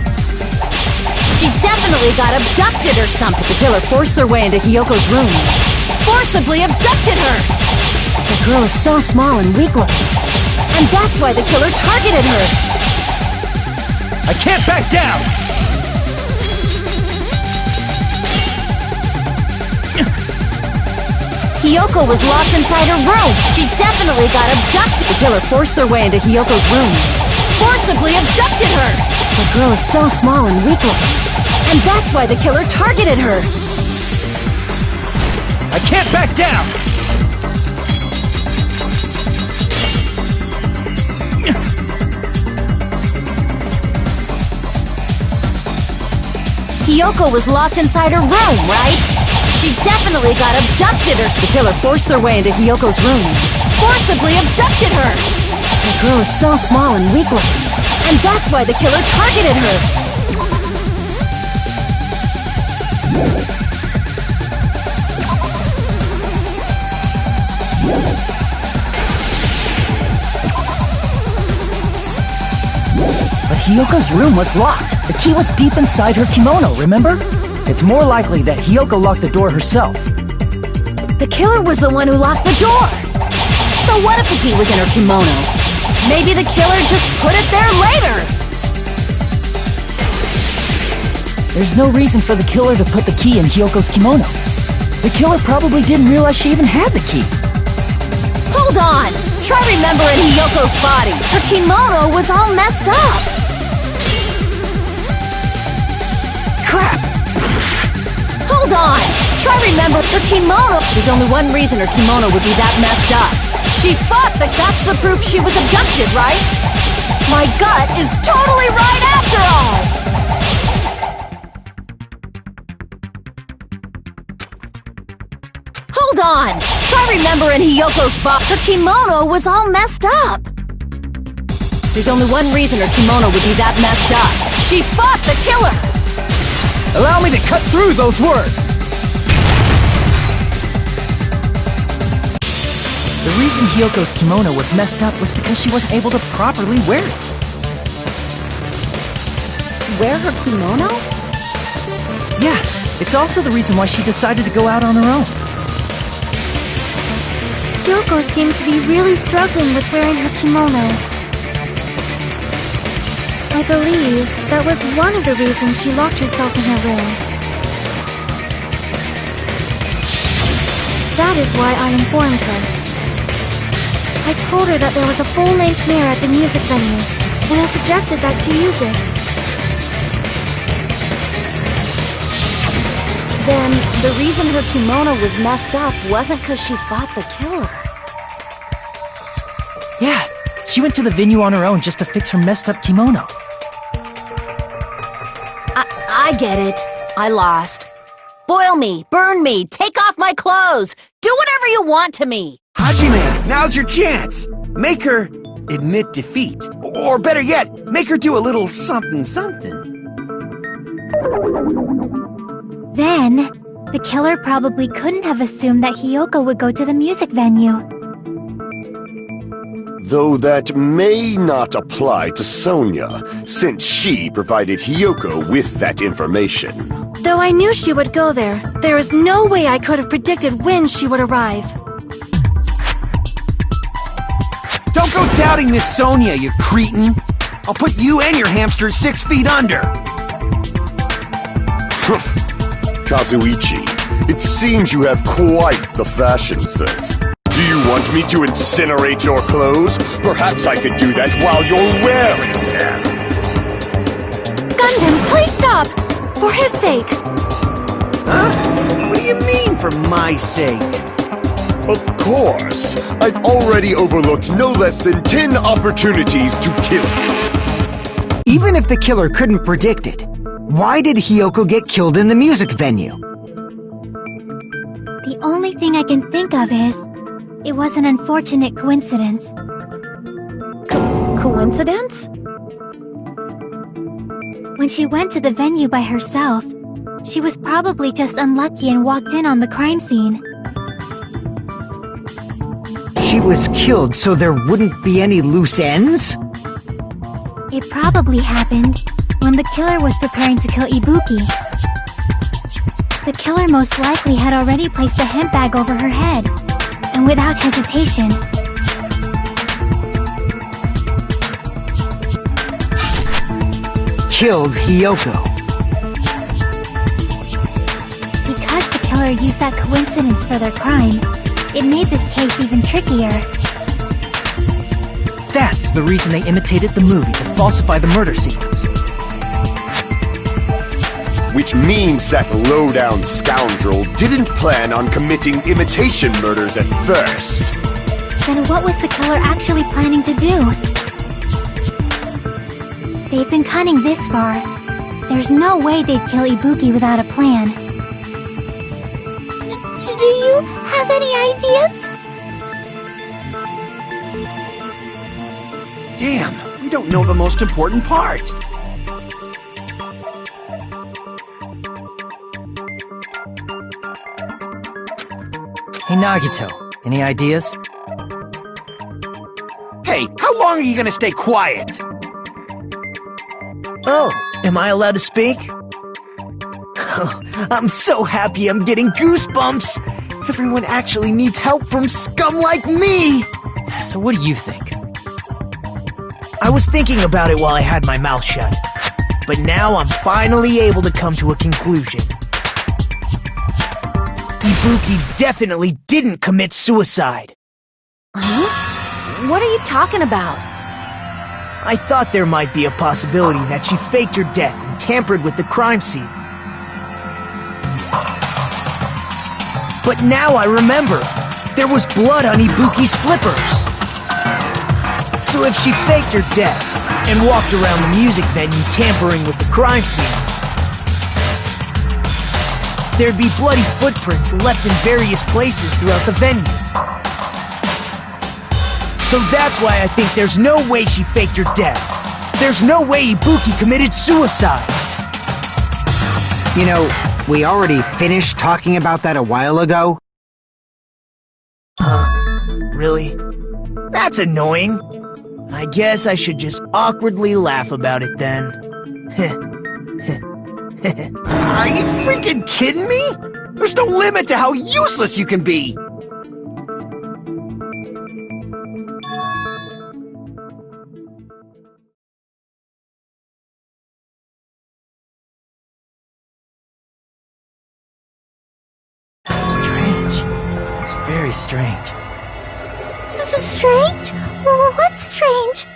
She definitely got abducted or something. The killer forced their way into Hiyoko's room. Forcibly abducted her! The girl is so small and weak-looking. And that's why the killer targeted her! I can't back down! Hiyoko was locked inside her room. She definitely got abducted. The killer forced their way into Hiyoko's room. Forcibly abducted her! The girl is so small and weak-looking. And that's why the killer targeted her. I can't back down! Hiyoko was locked inside her room, right? She definitely got abducted or the killer forced their way into Hiyoko's room. Forcibly abducted her! The girl is so small and weak-looking. And that's why the killer targeted her. But Hiyoko's room was locked. The key was deep inside her kimono, remember? It's more likely that Hiyoko locked the door herself. The killer was the one who locked the door. So what if the key was in her kimono? Maybe the killer just put it there later. There's no reason for the killer to put the key in Hiyoko's kimono. The killer probably didn't realize she even had the key. Hold on! Try remembering Hiyoko's body. Her kimono was all messed up. Crap! Hold on! Try remember her kimono. There's only one reason her kimono would be that messed up. She thought that that's the proof she was abducted, right? My gut is totally right after all! Hold on! Try remembering Hiyoko's body. Her kimono was all messed up. There's only one reason her kimono would be that messed up. She fought the killer! Allow me to cut through those words! The reason Hiyoko's kimono was messed up was because she wasn't able to properly wear it. Wear her kimono? Yeah, it's also the reason why she decided to go out on her own. Yoko seemed to be really struggling with wearing her kimono. I believe that was one of the reasons she locked herself in her room. That is why I informed her. I told her that there was a full-length mirror at the music venue, and I suggested that she use it. Then, the reason her kimono was messed up wasn't because she fought the killer. Yeah, she went to the venue on her own just to fix her messed up kimono. I get it. I lost. Boil me, burn me, take off my clothes. Do whatever you want to me. Hajime, now's your chance. Make her admit defeat. Or better yet, make her do a little something something. Then, the killer probably couldn't have assumed that Hiyoko would go to the music venue. Though that may not apply to Sonia, since she provided Hiyoko with that information. Though I knew she would go there, there is no way I could have predicted when she would arrive. Don't go doubting Miss Sonia, you cretin. I'll put you and your hamsters 6 feet under. Kazuichi, it seems you have quite the fashion sense. Do you want me to incinerate your clothes? Perhaps I could do that while you're wearing them. Gundam, please stop! For his sake! Huh? What do you mean, for my sake? Of course. I've already overlooked no less than 10 opportunities to kill you. Even if the killer couldn't predict it, why did Hiyoko get killed in the music venue? The only thing I can think of is, it was an unfortunate coincidence. Coincidence? When she went to the venue by herself, she was probably just unlucky and walked in on the crime scene. She was killed so there wouldn't be any loose ends? It probably happened when the killer was preparing to kill Ibuki. The killer most likely had already placed a hemp bag over her head, and without hesitation, killed Hiyoko. Because the killer used that coincidence for their crime, it made this case even trickier. That's the reason they imitated the movie to falsify the murder sequence. Which means that low-down scoundrel didn't plan on committing imitation murders at first. Then what was the killer actually planning to do? They've been cunning this far. There's no way they'd kill Ibuki without a plan. Do you have any ideas? Damn, we don't know the most important part. Hey Nagito, any ideas? Hey, how long are you gonna stay quiet? Oh, am I allowed to speak? I'm so happy I'm getting goosebumps! Everyone actually needs help from scum like me! So what do you think? I was thinking about it while I had my mouth shut, but now I'm finally able to come to a conclusion. Ibuki definitely didn't commit suicide. Huh? What are you talking about? I thought there might be a possibility that she faked her death and tampered with the crime scene. But now I remember, there was blood on Ibuki's slippers. So if she faked her death and walked around the music venue tampering with the crime scene, there'd be bloody footprints left in various places throughout the venue. So that's why I think there's no way she faked her death. There's no way Ibuki committed suicide. You know, we already finished talking about that a while ago. Huh? Really? That's annoying. I guess I should just awkwardly laugh about it then. Are you freaking kidding me? There's no limit to how useless you can be. very strange. Strange? What's strange?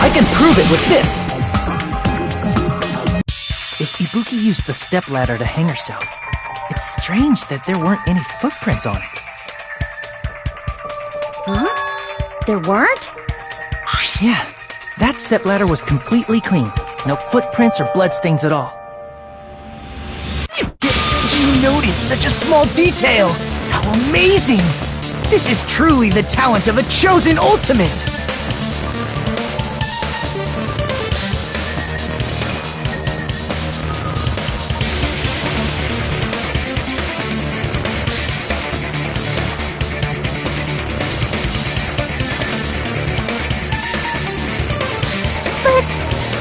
I can prove it with this! If Ibuki used the stepladder to hang herself, it's strange that there weren't any footprints on it. Huh? There weren't? Yeah, that stepladder was completely clean. No footprints or bloodstains at all. Did you notice such a small detail? How amazing! This is truly the talent of a chosen ultimate!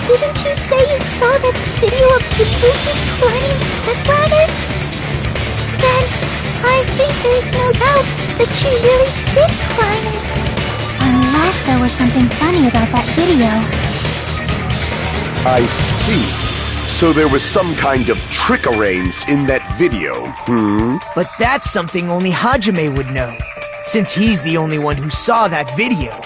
Didn't you say you saw that video of Ibuki climbing the stepladder? Then I think there's no doubt that she really did climb it. Unless there was something funny about that video. I see. So there was some kind of trick arranged in that video, But that's something only Hajime would know, since he's the only one who saw that video.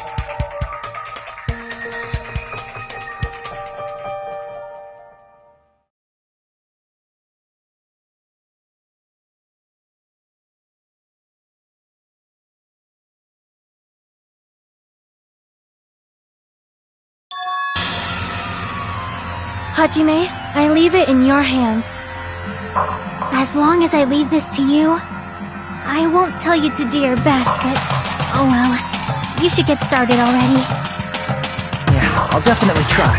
Hajime, I leave it in your hands. As long as I leave this to you, I won't tell you to do your best, but... oh well, you should get started already. Yeah, I'll definitely try.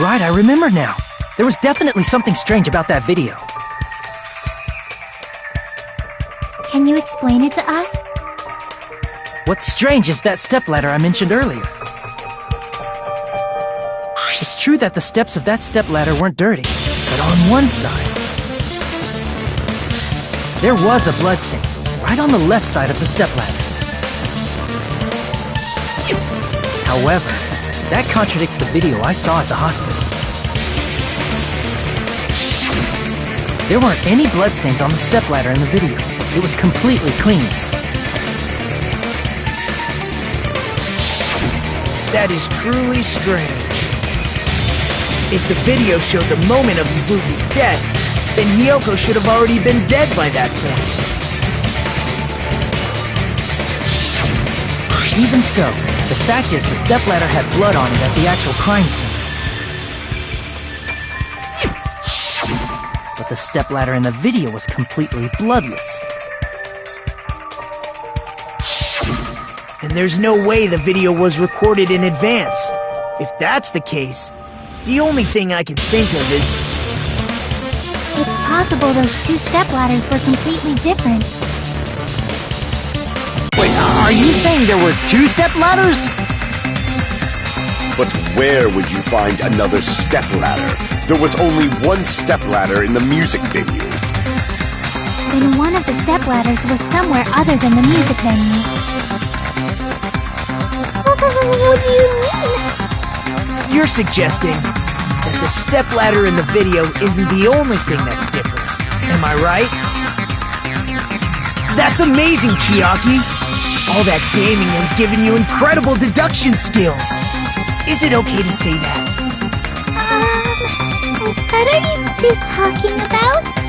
Right, I remember now. There was definitely something strange about that video. Can you explain it to us? What's strange is that stepladder I mentioned earlier. It's true that the steps of that stepladder weren't dirty, but on one side, there was a bloodstain, right on the left side of the stepladder. However, that contradicts the video I saw at the hospital. There weren't any bloodstains on the stepladder in the video. It was completely clean. That is truly strange. If the video showed the moment of Ibuki's death, then Hiyoko should have already been dead by that point. Even so, the fact is the stepladder had blood on it at the actual crime scene. But the stepladder in the video was completely bloodless. And there's no way the video was recorded in advance. If that's the case, the only thing I can think of is... It's possible those two stepladders were completely different. Wait, are you saying there were two stepladders? but where would you find another stepladder? There was only one stepladder in the music venue. Then one of the stepladders was somewhere other than the music venue. What do you mean? You're suggesting that the stepladder in the video isn't the only thing that's different. Am I right? That's amazing, Chiaki! All that gaming has given you incredible deduction skills! Is it okay to say that? What are you two talking about?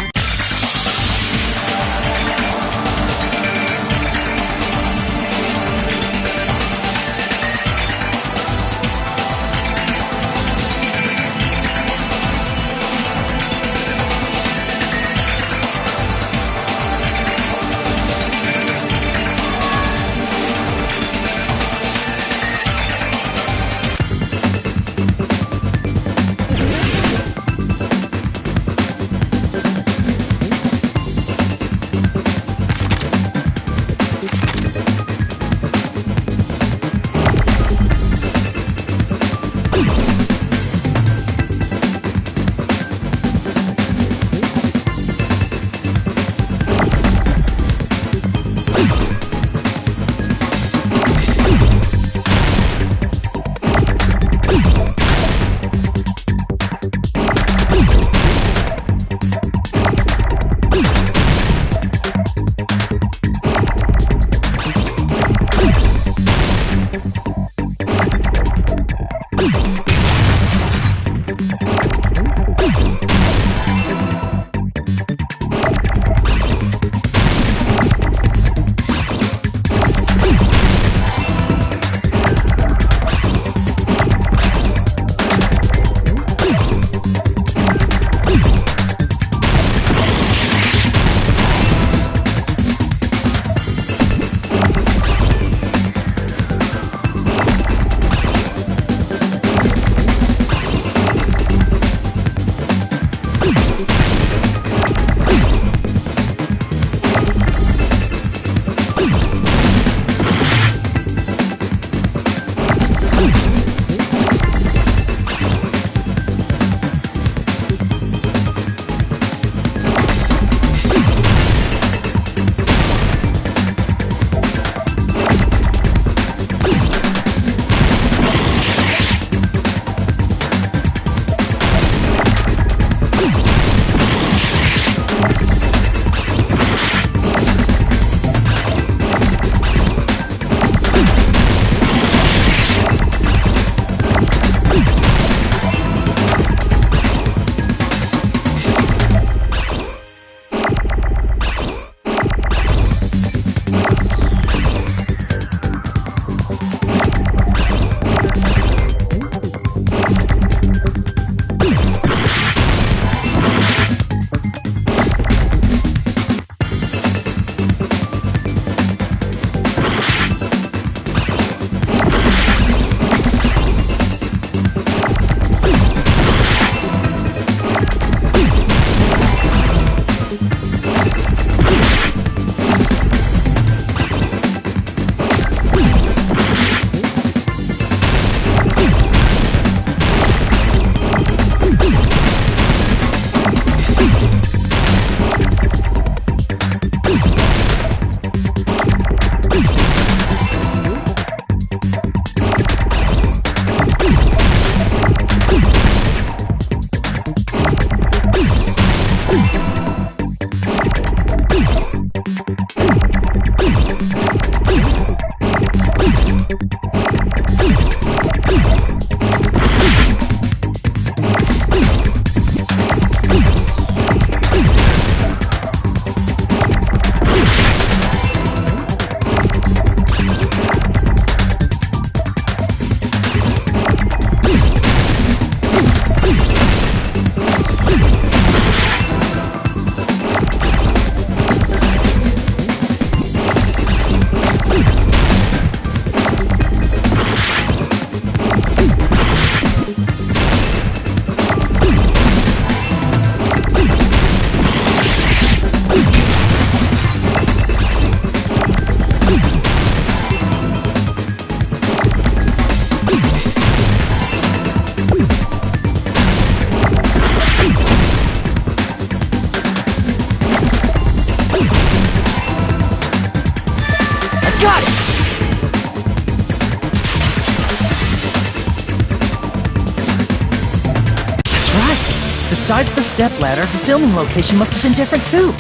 Besides the stepladder, the filming location must have been different too.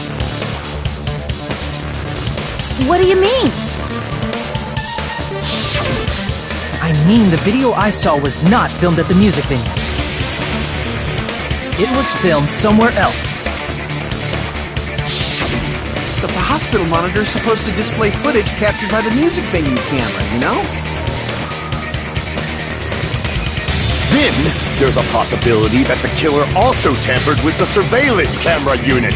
What do you mean? I mean, the video I saw was not filmed at the music venue. It was filmed somewhere else. The hospital monitor is supposed to display footage captured by the music venue camera, you know? Then, there's a possibility that the killer also tampered with the surveillance camera unit.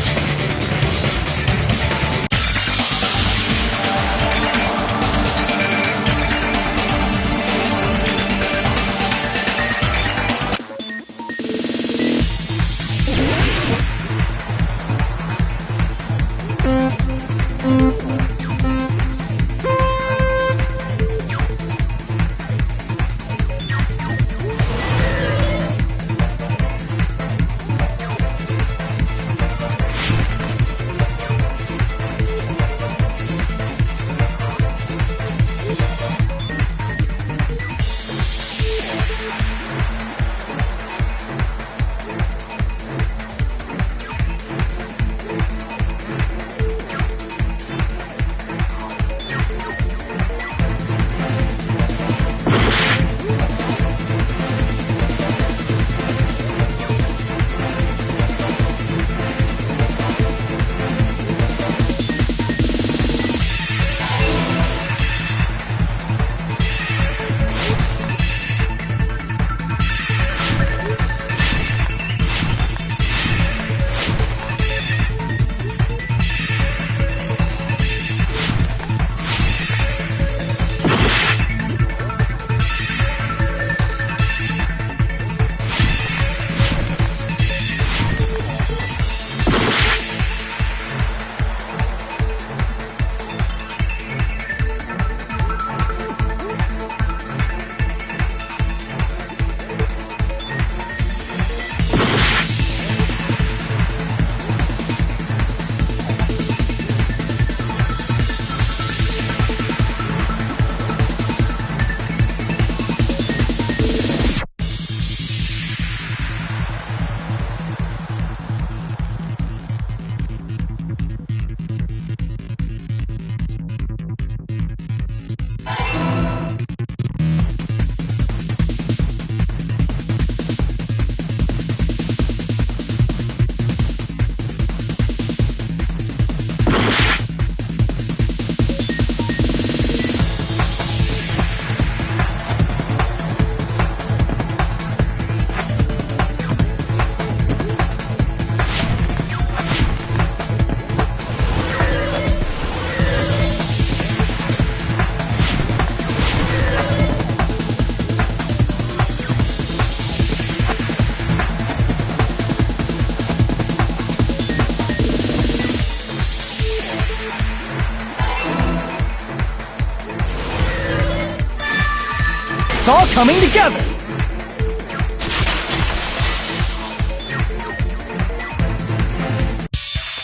All coming together!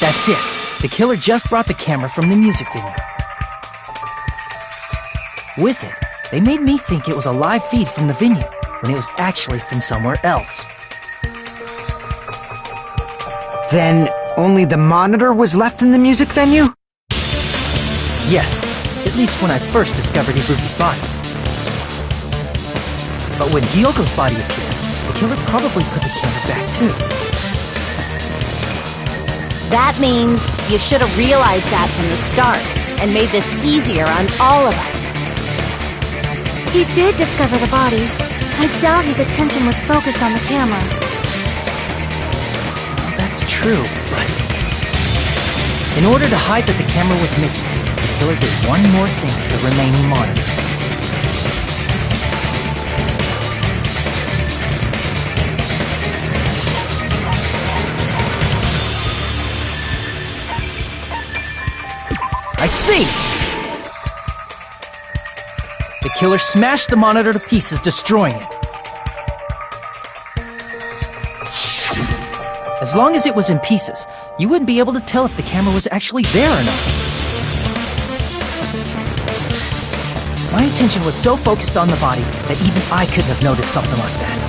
That's it. The killer just brought the camera from the music venue. With it, they made me think it was a live feed from the venue, when it was actually from somewhere else. Then, only the monitor was left in the music venue? Yes, at least when I first discovered Ibuki's body. But when Hyoko's body appeared, the killer probably put the camera back too. That means you should have realized that from the start and made this easier on all of us. He did discover the body. I doubt his attention was focused on the camera. Well, that's true, but... in order to hide that the camera was missing, the killer did one more thing to the remaining monitor. I see! The killer smashed the monitor to pieces, destroying it. As long as it was in pieces, you wouldn't be able to tell if the camera was actually there or not. My attention was so focused on the body that even I couldn't have noticed something like that.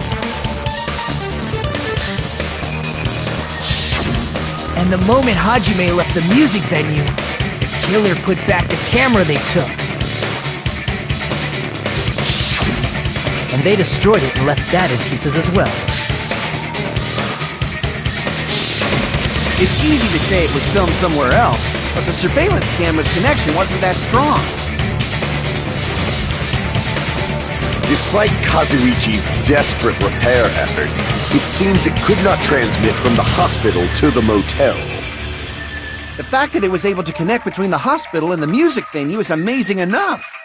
And the moment Hajime left the music venue, the killer put back the camera they took. And they destroyed it and left that in pieces as well. It's easy to say it was filmed somewhere else, but the surveillance camera's connection wasn't that strong. Despite Kazuichi's desperate repair efforts, it seems it could not transmit from the hospital to the motel. The fact that it was able to connect between the hospital and the music venue is amazing enough.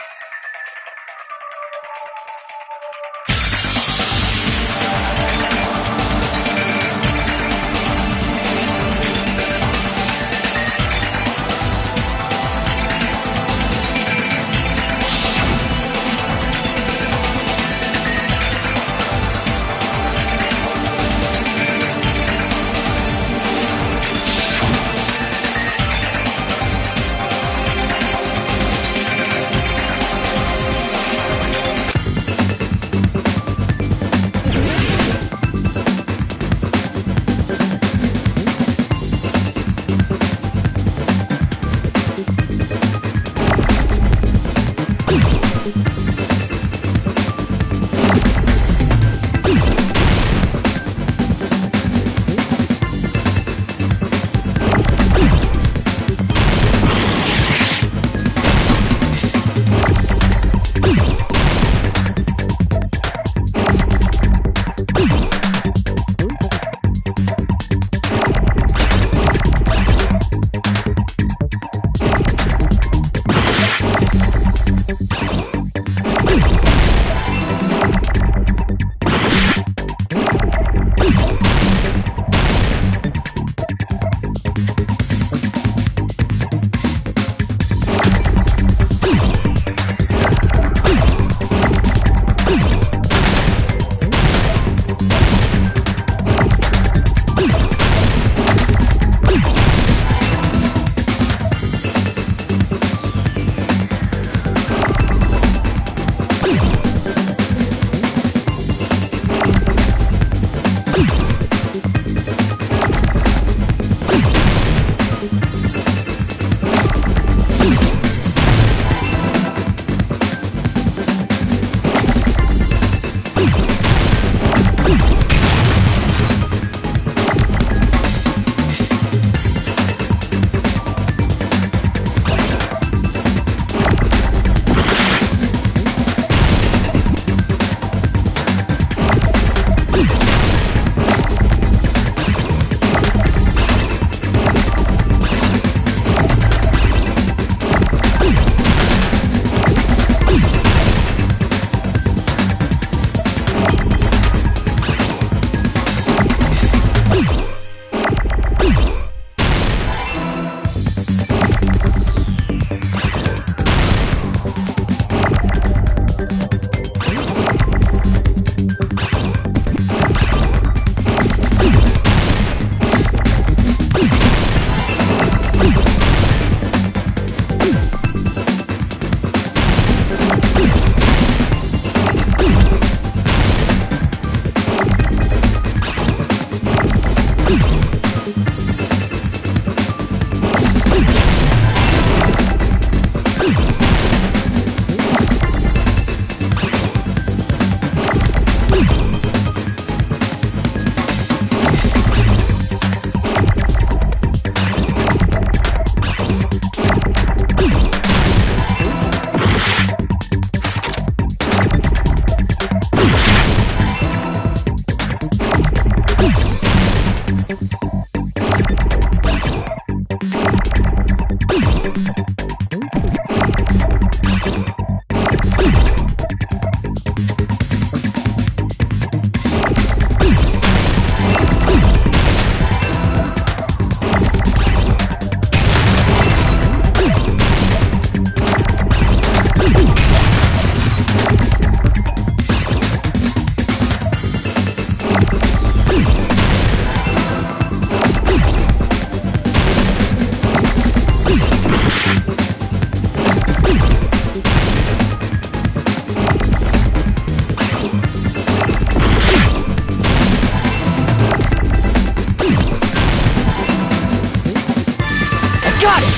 got it!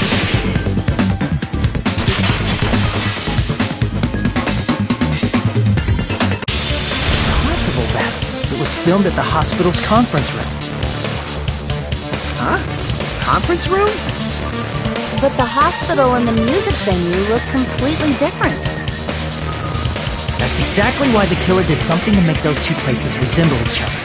It's possible that it was filmed at the hospital's conference room. Huh? Conference room? But the hospital and the music venue look completely different. That's exactly why the killer did something to make those two places resemble each other.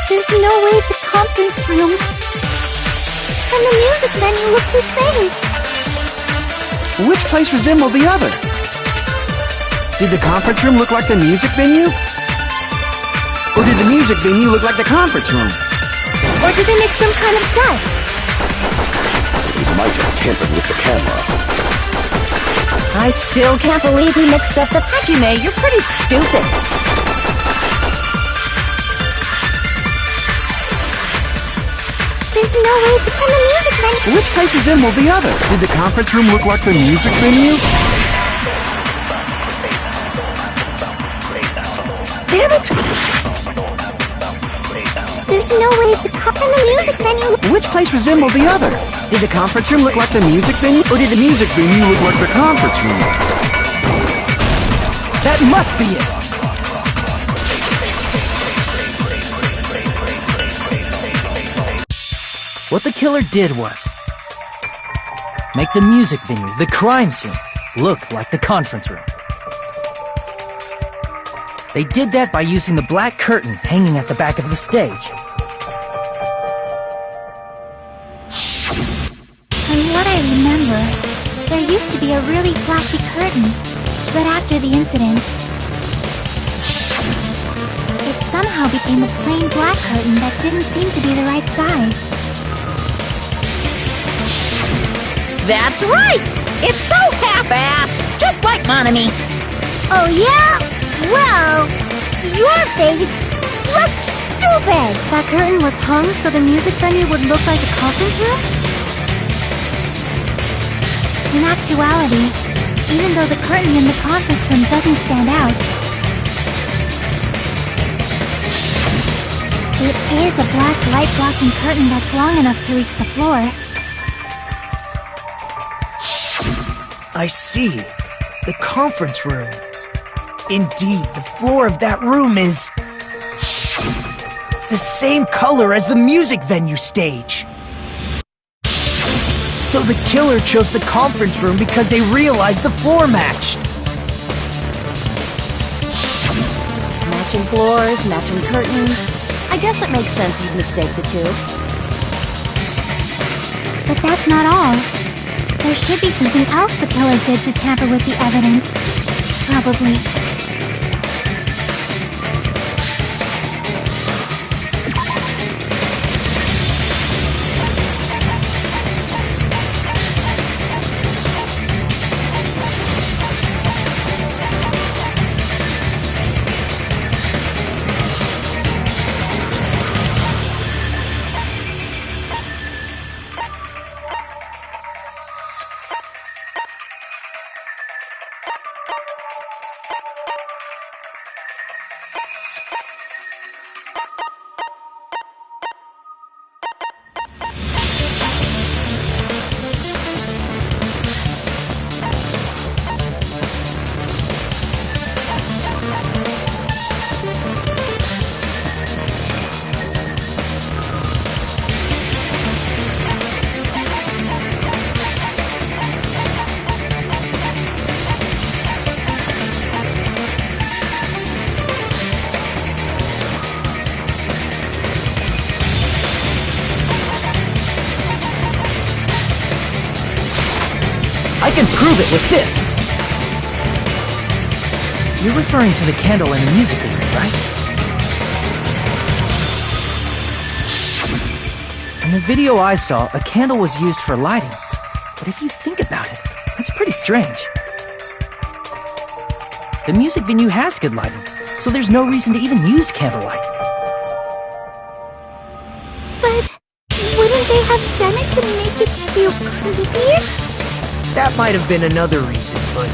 There's no way the conference room and the music venue look the same. Which place resembled the other? Did the conference room look like the music venue? Or did the music venue look like the conference room? Or did they make some kind of set? He might have tampered with the camera. I still can't believe he mixed up the Hajime. You're pretty stupid. There's no way the music venue. Which place resembled the other? Did the conference room look like the music venue? Damn it! There's no way the music venue. Which place resembled the other? Did the conference room look like the music venue? Or did the music venue look like the conference room? That must be it! What the killer did was make the music venue, the crime scene, look like the conference room. They did that by using the black curtain hanging at the back of the stage. From what I remember, there used to be a really flashy curtain, but after the incident, it somehow became a plain black curtain that didn't seem to be the right size. That's right! It's so half-assed, just like Monami. Oh yeah? Well, your face looks stupid. That curtain was hung so the music venue would look like a conference room? In actuality, even though the curtain in the conference room doesn't stand out, it is a black light-blocking curtain that's long enough to reach the floor. I see. The conference room. Indeed, the floor of that room is the same color as the music venue stage. So the killer chose the conference room because they realized the floor matched. Matching floors, matching curtains. I guess it makes sense you'd mistake the two. But that's not all. There should be something else the killer did to tamper with the evidence. Probably. I can prove it with this! You're referring to the candle in the music video, right? In the video I saw, a candle was used for lighting. But if you think about it, that's pretty strange. The music venue has good lighting, so there's no reason to even use candlelight. That might have been another reason, but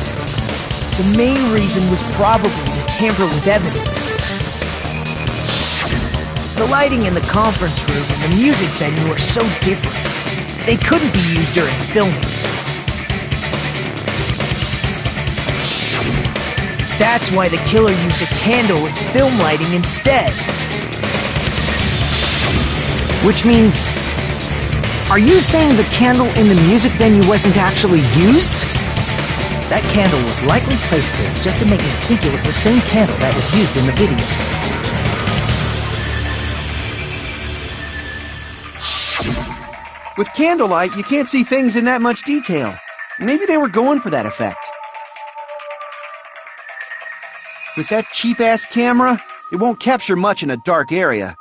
the main reason was probably to tamper with evidence. The lighting in the conference room and the music venue are so different. They couldn't be used during filming. That's why the killer used a candle as film lighting instead. Which means... Are you saying the candle in the music venue wasn't actually used? That candle was likely placed there just to make me think it was the same candle that was used in the video. With candlelight, you can't see things in that much detail. Maybe they were going for that effect. With that cheap-ass camera, it won't capture much in a dark area.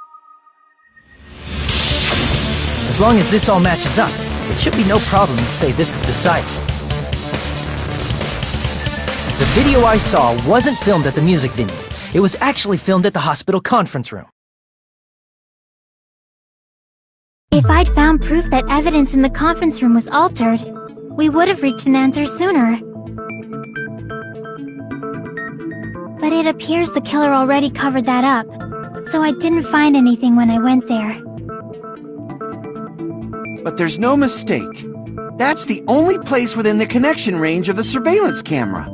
As long as this all matches up, it should be no problem to say this is decided. The video I saw wasn't filmed at the music venue. It was actually filmed at the hospital conference room. If I'd found proof that evidence in the conference room was altered, we would have reached an answer sooner. But it appears the killer already covered that up, so I didn't find anything when I went there. But there's no mistake. That's the only place within the connection range of the surveillance camera.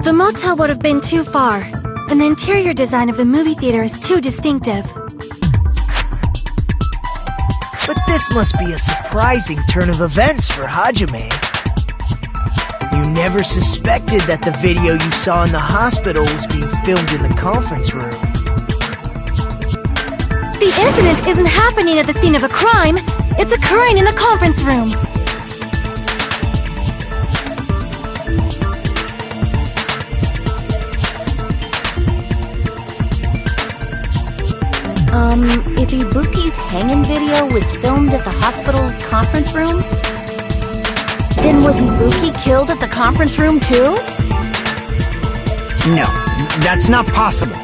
The motel would have been too far, and the interior design of the movie theater is too distinctive. But this must be a surprising turn of events for Hajime. You never suspected that the video you saw in the hospital was being filmed in the conference room. The incident isn't happening at the scene of a crime. It's occurring in the conference room. If Ibuki's hanging video was filmed at the hospital's conference room, then was Ibuki killed at the conference room too? No, that's not possible.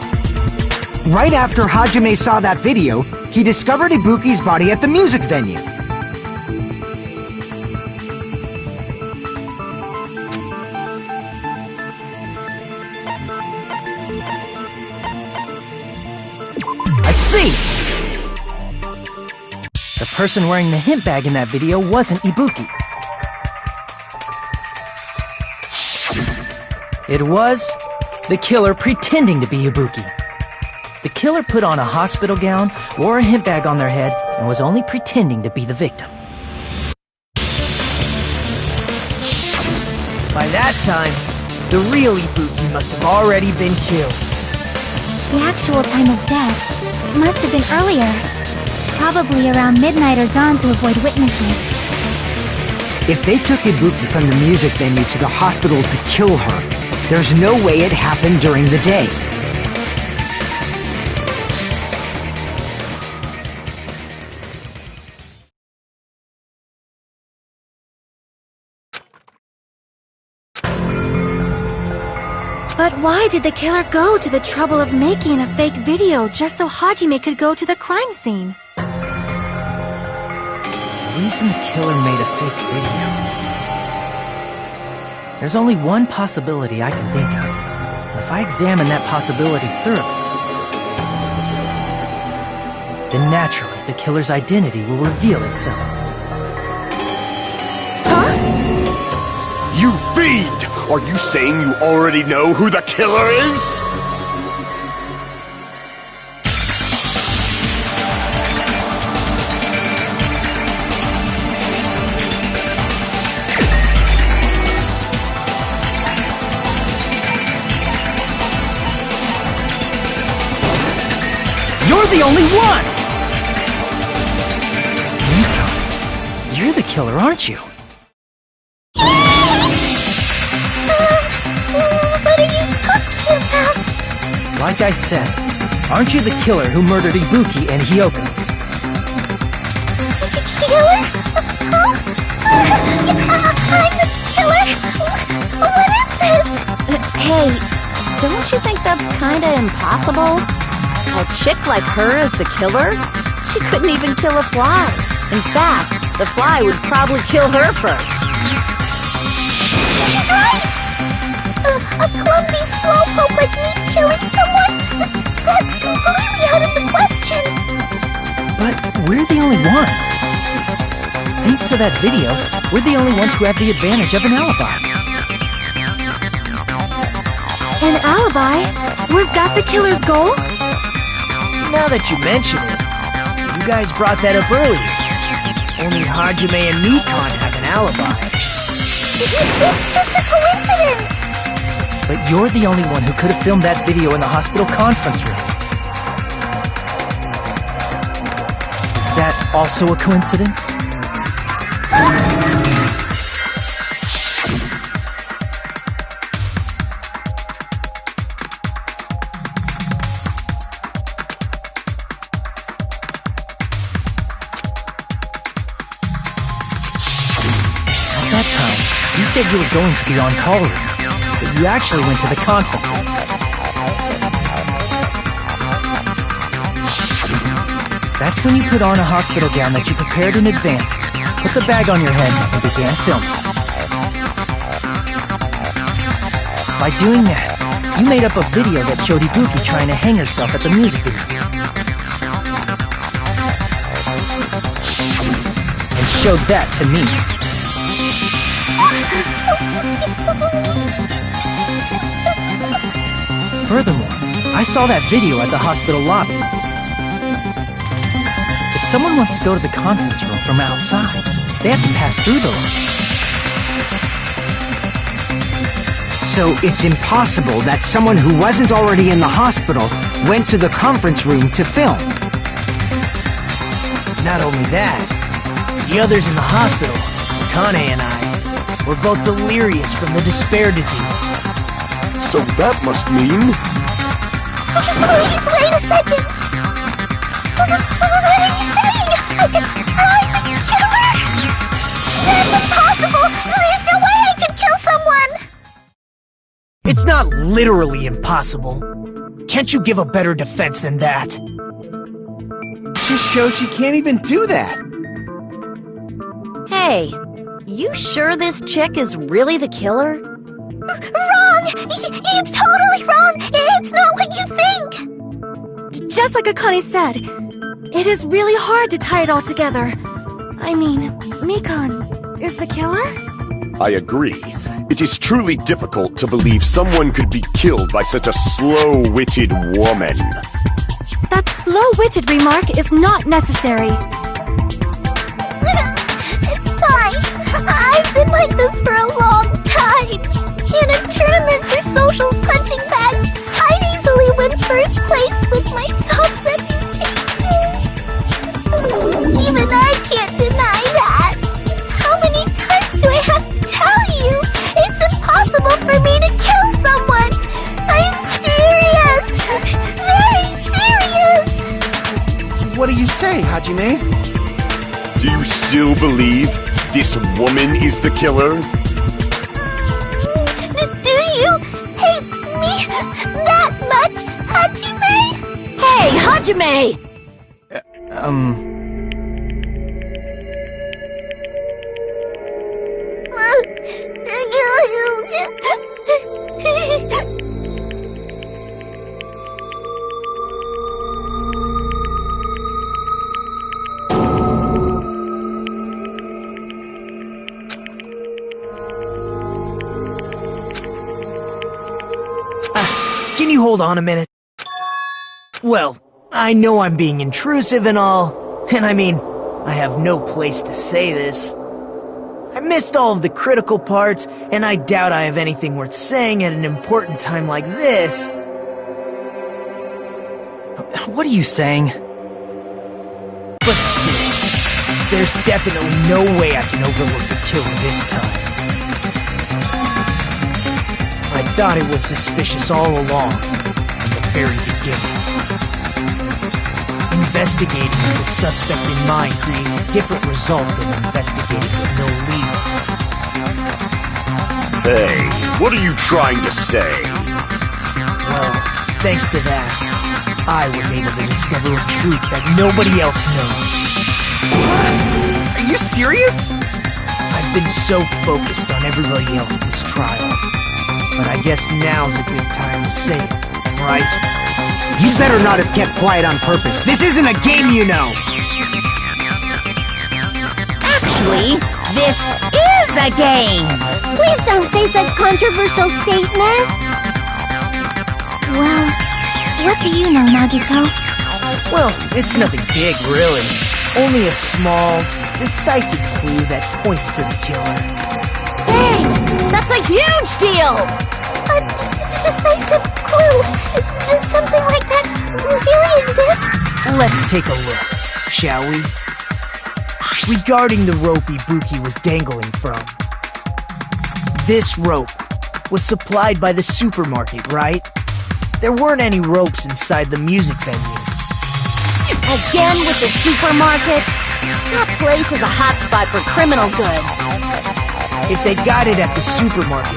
Right after Hajime saw that video, he discovered Ibuki's body at the music venue. I see! The person wearing the hint bag in that video wasn't Ibuki. It was the killer pretending to be Ibuki. The killer put on a hospital gown, wore a hint bag on their head, and was only pretending to be the victim. By that time, the real Ibuki must have already been killed. The actual time of death must have been earlier. Probably around midnight or dawn to avoid witnesses. If they took Ibuki from the music venue to the hospital to kill her, there's no way it happened during the day. But why did the killer go to the trouble of making a fake video just so Hajime could go to the crime scene? The reason the killer made a fake video. There's only one possibility I can think of. And if I examine that possibility thoroughly, then naturally the killer's identity will reveal itself. Huh? You fiend! Are you saying you already know who the killer is? You're the only one! Miko, you're the killer, aren't you? What are you talking about? Like I said, aren't you the killer who murdered Ibuki and Hyoko? Killer? Huh? I'm the killer? What is this? Hey, don't you think that's kinda impossible? A chick like her is the killer? She couldn't even kill a fly. In fact, The fly would probably kill her first. She's right! A clumsy slowpoke like me killing someone? That's completely out of the question! But we're the only ones. Thanks to that video, we're the only ones who have the advantage of an alibi. An alibi? Was that the killer's goal? Now that you mention it, you guys brought that up earlier. Only Hajime and Mikon have an alibi. It's just a coincidence! But you're the only one who could have filmed that video in the hospital conference room. Is that also a coincidence? You said you were going to the on-call room, but you actually went to the conference room. That's when you put on a hospital gown that you prepared in advance, put the bag on your head, and began filming. By doing that, you made up a video that showed Ibuki trying to hang herself at the music video. And showed that to me. Furthermore, I saw that video at the hospital lobby. If someone wants to go to the conference room from outside, they have to pass through the lobby. So it's impossible that someone who wasn't already in the hospital went to the conference room to film. Not only that, the others in the hospital, Kane and I, were both delirious from the despair disease. So that must mean... Please, wait a second! What are you saying? I'm the killer? That's impossible! There's no way I could kill someone! It's not literally impossible. Can't you give a better defense than that? Just shows she can't even do that. Hey, you sure this chick is really the killer? Wrong! It's totally wrong! It's not what you think! Just like Akane said, it is really hard to tie it all together. I mean, Mikon is the killer? I agree. It is truly difficult to believe someone could be killed by such a slow-witted woman. That slow-witted remark is not necessary. It's fine. I've been like this for a long time. In a tournament for social punching bags, I'd easily win first place with my soft reputation. Even I can't deny that. How many times do I have to tell you? It's impossible for me to kill someone. I'm serious. Very serious. What do you say, Hajime? Do you still believe this woman is the killer? Do you hate me that much, Hajime? Hey, Hajime! Can you hold on a minute? Well, I know I'm being intrusive and all, and I mean, I have no place to say this. I missed all of the critical parts, and I doubt I have anything worth saying at an important time like this. What are you saying? But still, there's definitely no way I can overlook the killer this time. I thought it was suspicious all along, from the very beginning. Investigating with the suspect in mind creates a different result than investigating with no leads. Hey, what are you trying to say? Well, thanks to that, I was able to discover a truth that nobody else knows. Are you serious? I've been so focused on everybody else this trial. But I guess now's a good time to say it, right? You better not have kept quiet on purpose. This isn't a game, you know! Actually, this is a game! Please don't say such controversial statements. Well, what do you know, Nagito? Well, it's nothing big, really. Only a small, decisive clue that points to the killer. Dang! That's a huge deal! A decisive clue? Does something like that really exist? Let's take a look, shall we? Regarding the rope Ibuki was dangling from. This rope was supplied by the supermarket, right? There weren't any ropes inside the music venue. Again with the supermarket? That place is a hotspot for criminal goods. If they got it at the supermarket,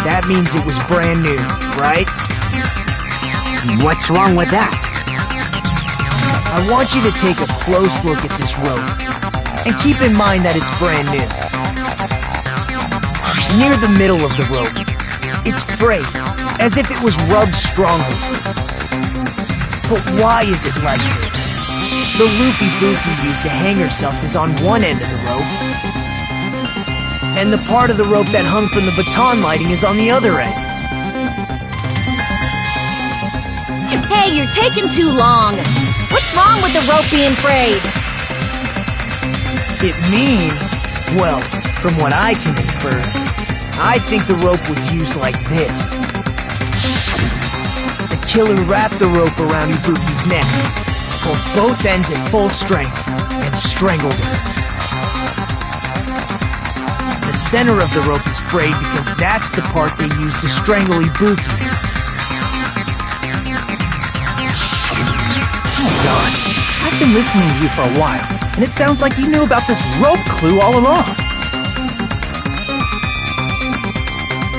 that means it was brand new, right? What's wrong with that? I want you to take a close look at this rope, and keep in mind that it's brand new. Near the middle of the rope, it's frayed, as if it was rubbed strongly. But why is it like this? The loop Ibuki used to hang herself is on one end of the rope, and the part of the rope that hung from the baton lighting is on the other end. Hey, you're taking too long. What's wrong with the rope being frayed? It means, well, from what I can infer, I think the rope was used like this. The killer wrapped the rope around Ibuki's neck, pulled both ends at full strength, and strangled her. The center of the rope is frayed because that's the part they used to strangle Ibuki. Oh God, I've been listening to you for a while, and it sounds like you knew about this rope clue all along.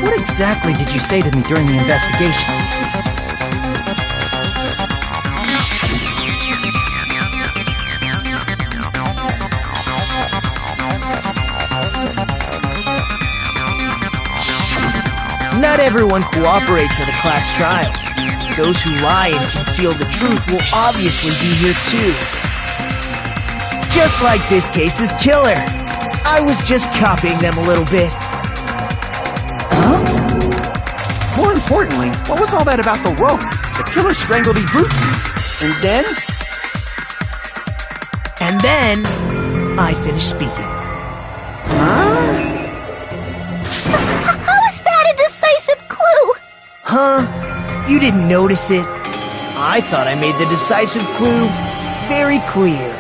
What exactly did you say to me during the investigation? Not everyone cooperates at a class trial. Those who lie and conceal the truth will obviously be here too. Just like this case's killer. I was just copying them a little bit. Huh? More importantly, what was all that about the rope? The killer strangled Ibuki. And then, I finished speaking. Huh? How is that a decisive clue? Huh? You didn't notice it? I thought I made the decisive clue very clear.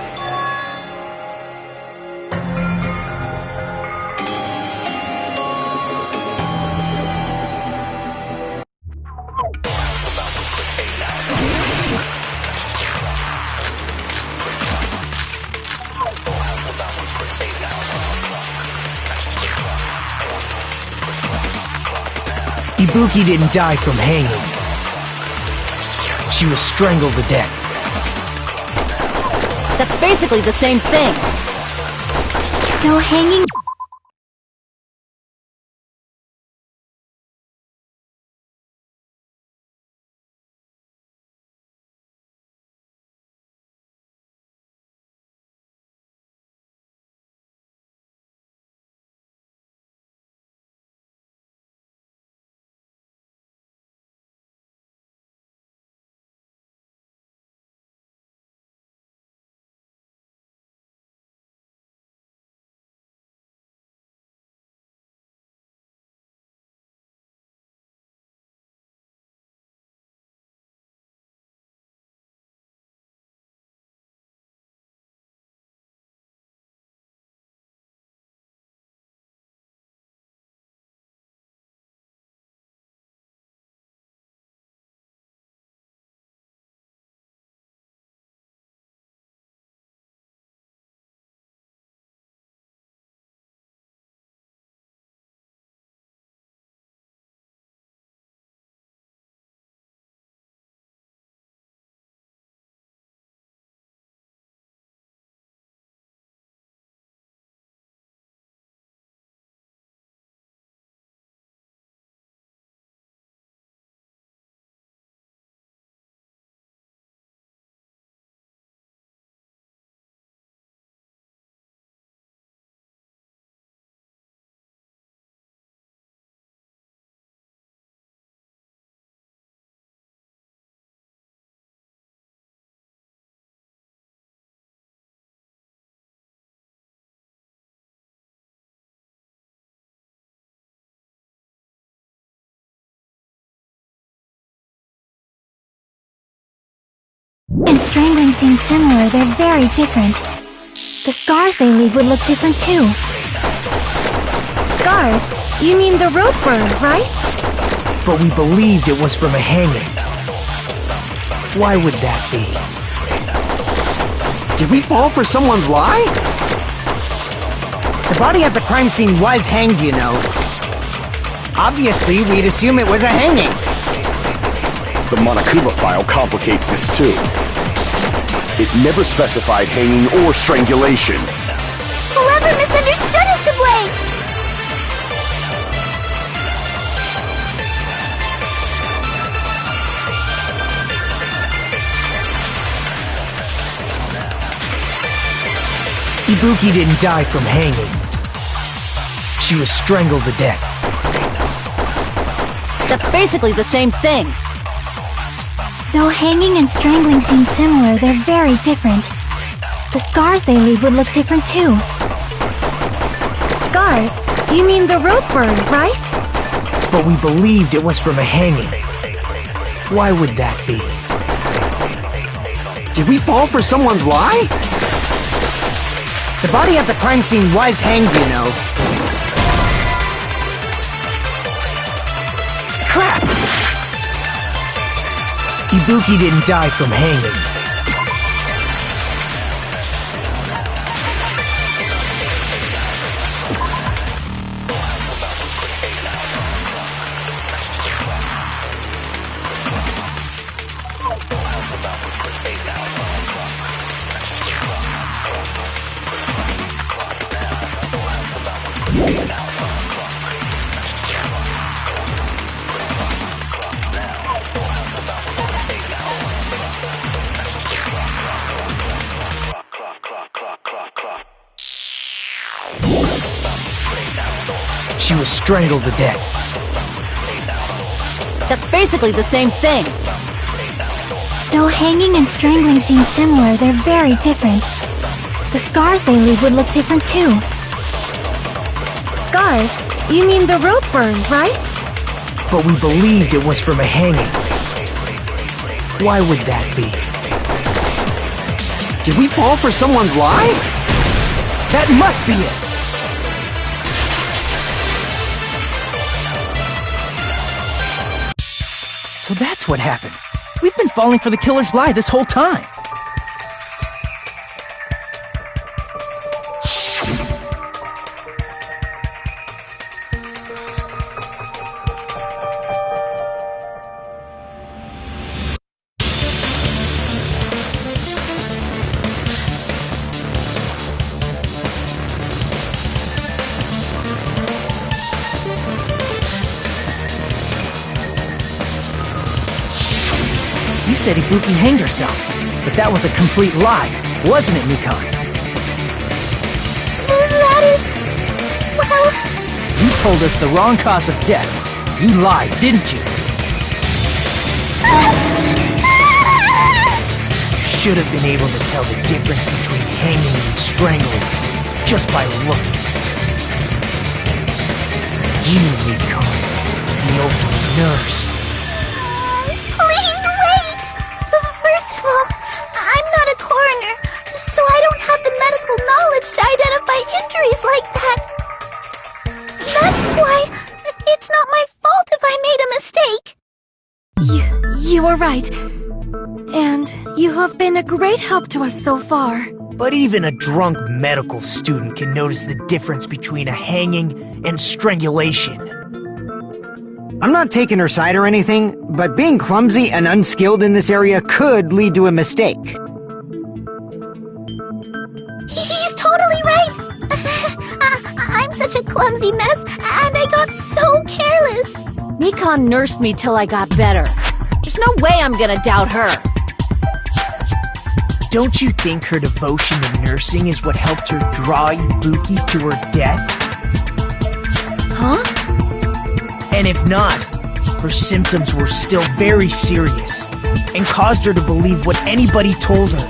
Ibuki didn't die from hanging. She was strangled to death. That's basically the same thing. No hanging. and strangling seem similar, they're very different. The scars they leave would look different too. Scars? You mean the rope burn, right? But we believed it was from a hanging. Why would that be? Did we fall for someone's lie? The body at the crime scene was hanged, you know. Obviously, we'd assume it was a hanging. The Monokuma file complicates this too. It never specified hanging or strangulation. Whoever misunderstood is to blame! Ibuki didn't die from hanging. She was strangled to death. That's basically the same thing. Though hanging and strangling seem similar, they're very different. The scars they leave would look different too. Scars? You mean the rope burn, right? But we believed it was from a hanging. Why would that be? Did we fall for someone's lie? The body at the crime scene was hanged, you know. Crap! Ibuki didn't die from hanging. She was strangled to death. That's basically the same thing. Though hanging and strangling seem similar, they're very different. The scars they leave would look different too. Scars? You mean the rope burn, right? But we believed it was from a hanging. Why would that be? Did we fall for someone's lie? That must be it! So that's what happened. We've been falling for the killer's lie this whole time. You said Ibuki hanged herself, but that was a complete lie, wasn't it, Nikon? That is... well... You told us the wrong cause of death. You lied, didn't you? You should have been able to tell the difference between hanging and strangling just by looking. You, Nikon, the ultimate nurse. Please wait! First of all, I'm not a coroner, so I don't have the medical knowledge to identify injuries like that. That's why it's not my fault if I made a mistake. You were right. And you have been a great help to us so far. But even a drunk medical student can notice the difference between a hanging and strangulation. I'm not taking her side or anything, but being clumsy and unskilled in this area could lead to a mistake. He's totally right. I'm such a clumsy mess, and I got so careless. Nikon nursed me till I got better. There's no way I'm gonna doubt her. Don't you think her devotion to nursing is what helped her draw Ibuki to her death? Huh? And if not, her symptoms were still very serious and caused her to believe what anybody told her.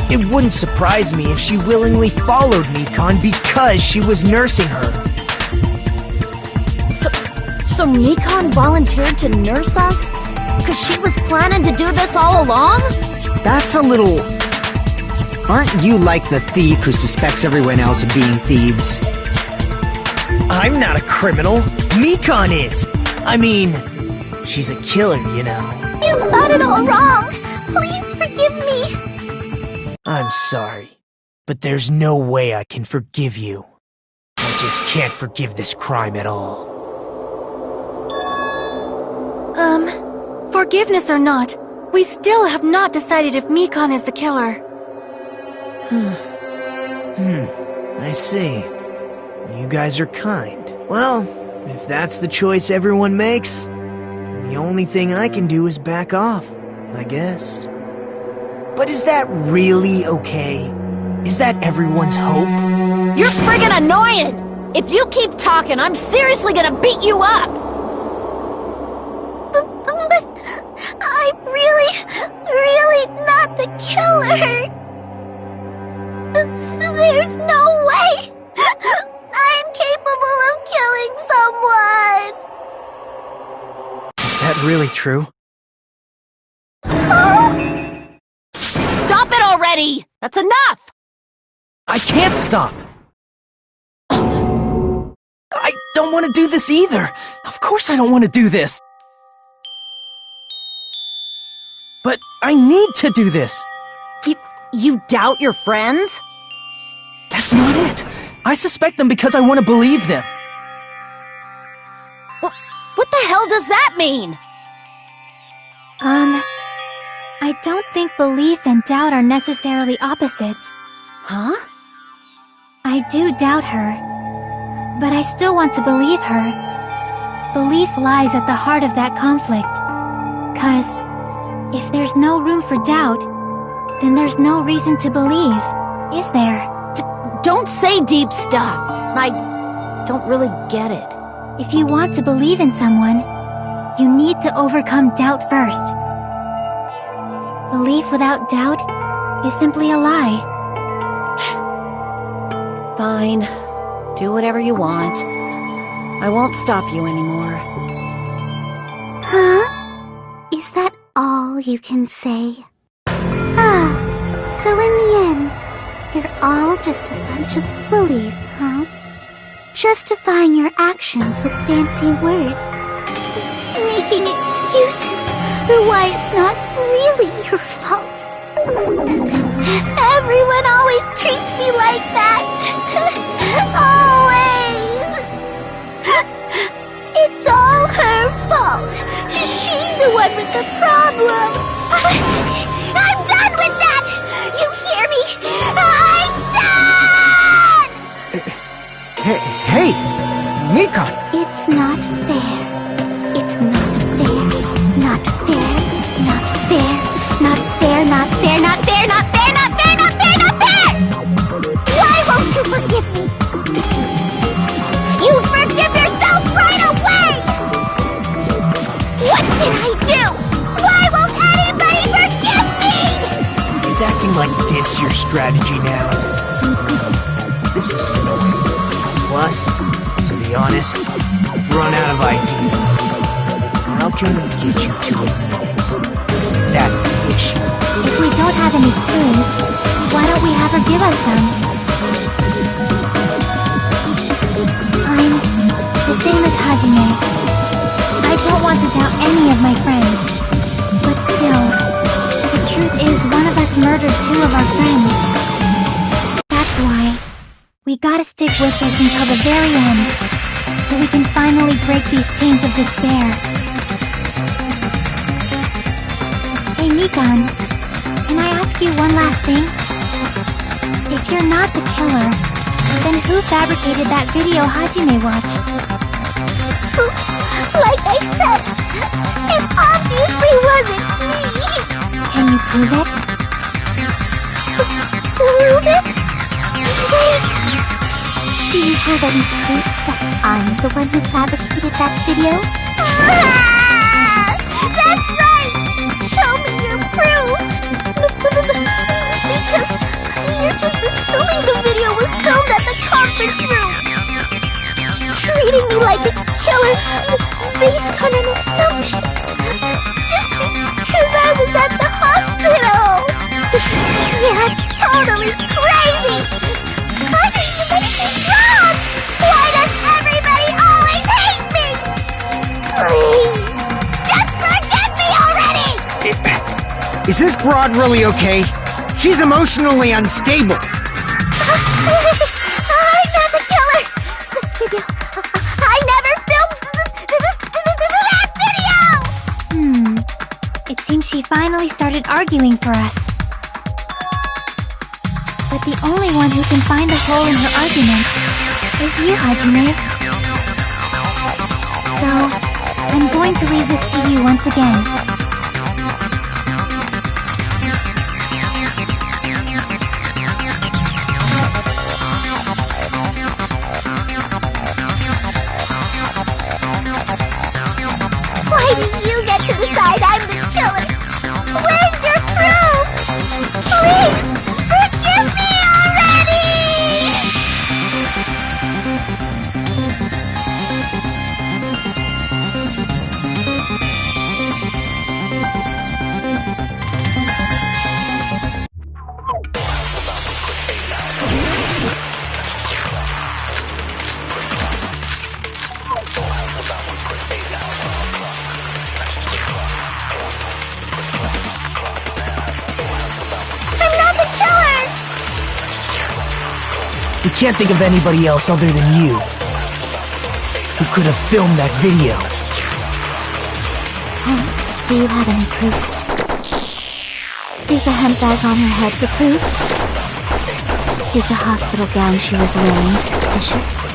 It wouldn't surprise me if she willingly followed Nikon because she was nursing her. So Nikon volunteered to nurse us? because she was planning to do this all along? That's a little... Aren't you like the thief who suspects everyone else of being thieves? I'm not a criminal. Mikon is. I mean, she's a killer, you know. You've got it all wrong. Please forgive me. I'm sorry, but there's no way I can forgive you. I just can't forgive this crime at all. Forgiveness or not, we still have not decided if Mikon is the killer. I see. You guys are kind. Well, if that's the choice everyone makes, then the only thing I can do is back off, I guess. But is that really okay? Is that everyone's hope? You're friggin' annoying! If you keep talking, I'm seriously gonna beat you up! But I'm really not the killer. There's no way I'm capable of killing someone. Is that really true? Stop it already! That's enough! I can't stop! I don't want to do this either! Of course I don't want to do this! But I need to do this! You doubt your friends? That's not it! I suspect them because I want to believe them! What the hell does that mean? I don't think belief and doubt are necessarily opposites. Huh? I do doubt her, but I still want to believe her. Belief lies at the heart of that conflict. 'Cause if there's no room for doubt, then there's no reason to believe, is there? Don't say deep stuff. I don't really get it. If you want to believe in someone, you need to overcome doubt first. Belief without doubt is simply a lie. Fine. Do whatever you want. I won't stop you anymore. Huh? Is that all you can say? So in the end, you're all just a bunch of bullies, huh? Justifying your actions with fancy words. Making excuses for why it's not really your fault. Everyone always treats me like that. Always. It's all her fault. She's the one with the problem. I'm done with that. You hear me? I'm done! Hey! Mikon! It's not fair. It's not fair. Not fair. Not fair. Not fair. Not fair. Not fair. Not fair. Not fair. Not fair. Not fair! Why won't you forgive me? You forgive yourself right away! What did I do? Why won't anybody forgive me? Is acting like this your strategy now? This is annoying. Plus, to be honest, I've run out of ideas. How can we get you to admit it? That's the issue. If we don't have any clues, why don't we have her give us some? I'm the same as Hajime. I don't want to doubt any of my friends. But still, the truth is one of us murdered two of our friends. That's why we gotta stick with this until the very end, so we can finally break these chains of despair. Hey Mikon, can I ask you one last thing? If you're not the killer, then who fabricated that video Hajime watched? Like I said, it obviously wasn't me. Can you prove it? Prove it? Wait. Do you have any proof that I'm the one who fabricated that video? That's right! Show me your proof! Because you're just assuming the video was filmed at the conference room! Treating me like a killer based on an assumption. Just Is this broad really okay? She's emotionally unstable. I'm not the killer! I never filmed that video! It seems she finally started arguing for us. But the only one who can find the hole in her argument is you, Hajime. So, I'm going to leave this to you once again. Why did you get to decide I'm the killer? Where's your proof? Please, forgive me already! I'm not the killer! We can't think of anybody else other than you who could have filmed that video. Do you have any proof? Is the handbag on her head the proof? Is the hospital gown she was wearing suspicious?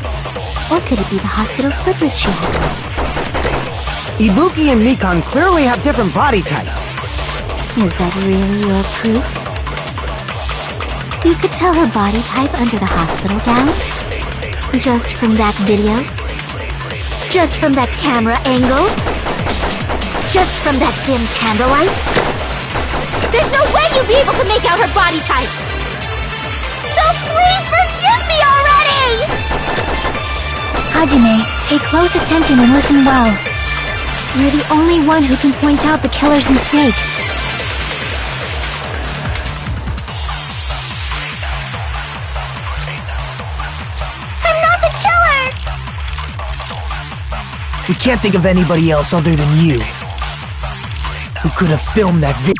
Or could it be the hospital slippers she had on? Ibuki and Mikan clearly have different body types. Is that really your proof? You could tell her body type under the hospital gown? Just from that video? Just from that camera angle? Just from that dim candlelight? There's no way you'd be able to make out her body type! So please forgive me already! Hajime, pay close attention and listen well. You're the only one who can point out the killer's mistake. I'm not the killer! We can't think of anybody else other than you who could have filmed that video.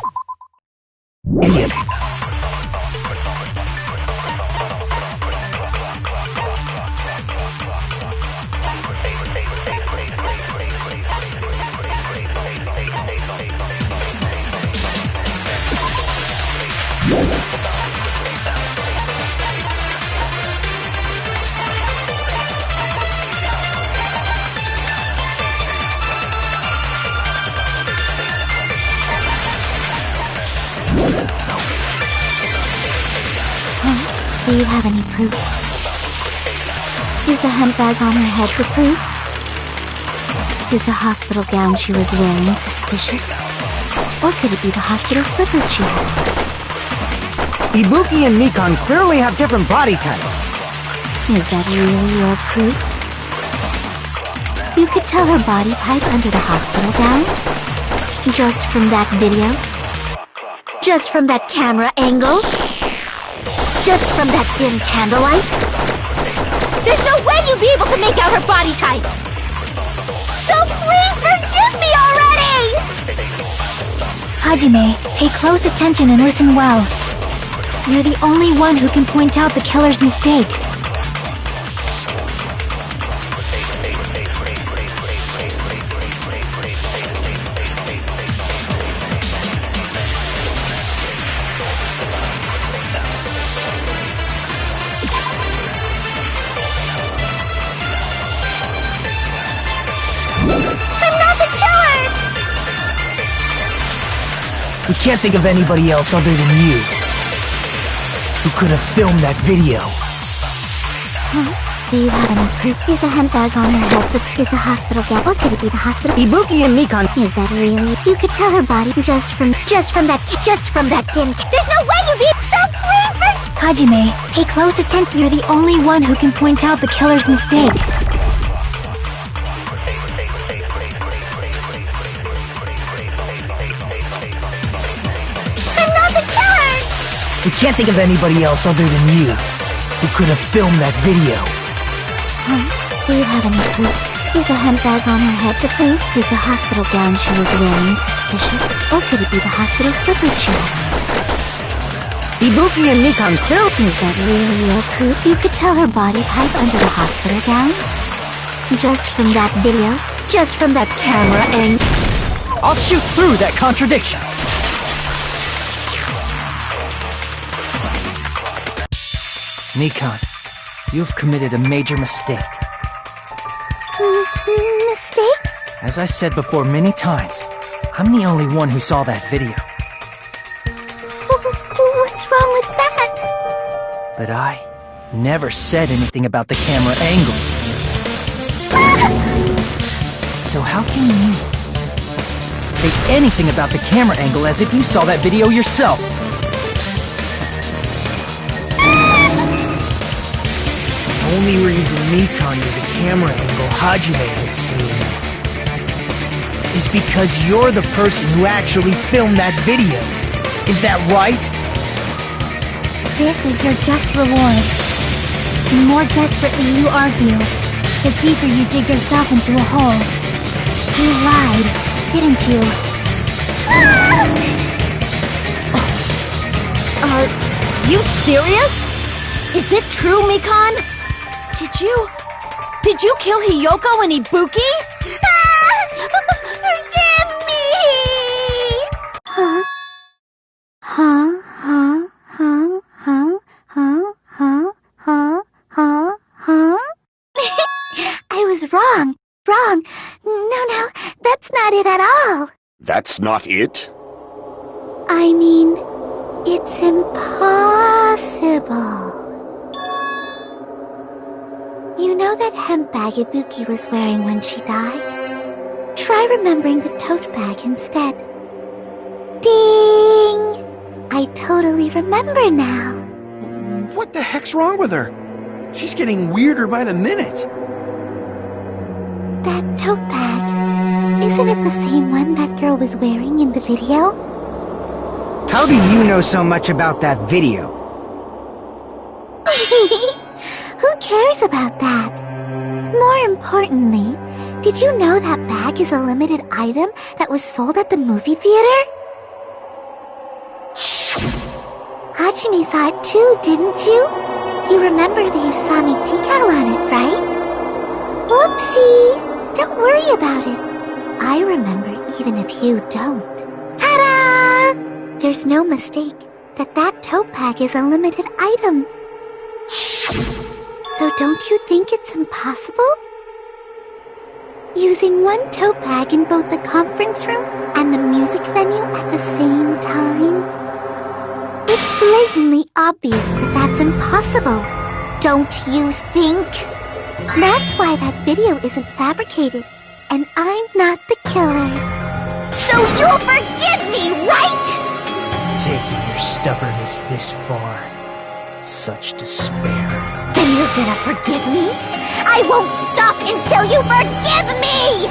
Do you have any proof? Is the handbag on her head the proof? Is the hospital gown she was wearing suspicious? Or could it be the hospital slippers she had? Ibuki and Mikan clearly have different body types. Is that really your proof? You could tell her body type under the hospital gown? Just from that video? Just from that camera angle? Just from that dim candlelight? There's no way you'd be able to make out her body type! So please forgive me already! Hajime, pay close attention and listen well. You're the only one who can point out the killer's mistake. I'm not the killer! We can't think of anybody else other than you who could have filmed that video. Do you have any proof? Is the handbag on her head is the hospital gown? Or could it be the hospital? Ibuki and Mikan. Is that really? You could tell her body just from that dim. There's no way you'd be. So please Hajime, pay close attention. You're the only one who can point out the killer's mistake. I'm not the killer! We can't think of anybody else other than you who could have filmed that video. Do you have any proof? Is a hemp bag on her head the proof? Is the hospital gown she was wearing suspicious? Or could it be the hospital slippers she had? Ibuki and Nikon clearly... Is that really your proof? You could tell her body type under the hospital gown? Just from that video? Just from that camera angle? I'll shoot through that contradiction. Nikon, you've committed a major mistake. Mistake? As I said before many times, I'm the only one who saw that video. What's wrong with that? But I never said anything about the camera angle. So how can you say anything about the camera angle as if you saw that video yourself? The only reason Nikon knew the camera angle Hajime had seen is because you're the person who actually filmed that video. Is that right? This is your just reward. The more desperately you argue, the deeper you dig yourself into a hole. You lied, didn't you? Are you serious? Is it true, Mikan? Did you kill Hiyoko and Ibuki? Forgive me! Huh? I was wrong. No, that's not it at all. That's not it? I mean, it's impossible. You know that hemp bag Ibuki was wearing when she died? Try remembering the tote bag instead. Ding! I totally remember now. What the heck's wrong with her? She's getting weirder by the minute. That tote bag, isn't it the same one that girl was wearing in the video? How do you know so much about that video? Who cares about that? More importantly, did you know that bag is a limited item that was sold at the movie theater? Hajime saw it too, didn't you? You remember the Usami decal on it, right? Whoopsie! Don't worry about it. I remember even if you don't. Ta-da! There's no mistake that tote bag is a limited item. So don't you think it's impossible? Using one tote bag in both the conference room and the music venue at the same time? It's blatantly obvious that that's impossible, don't you think? That's why that video isn't fabricated, and I'm not the killer. So you'll forgive me, right? Taking your stubbornness this far. Such despair. Then you're gonna forgive me? I won't stop until you forgive me!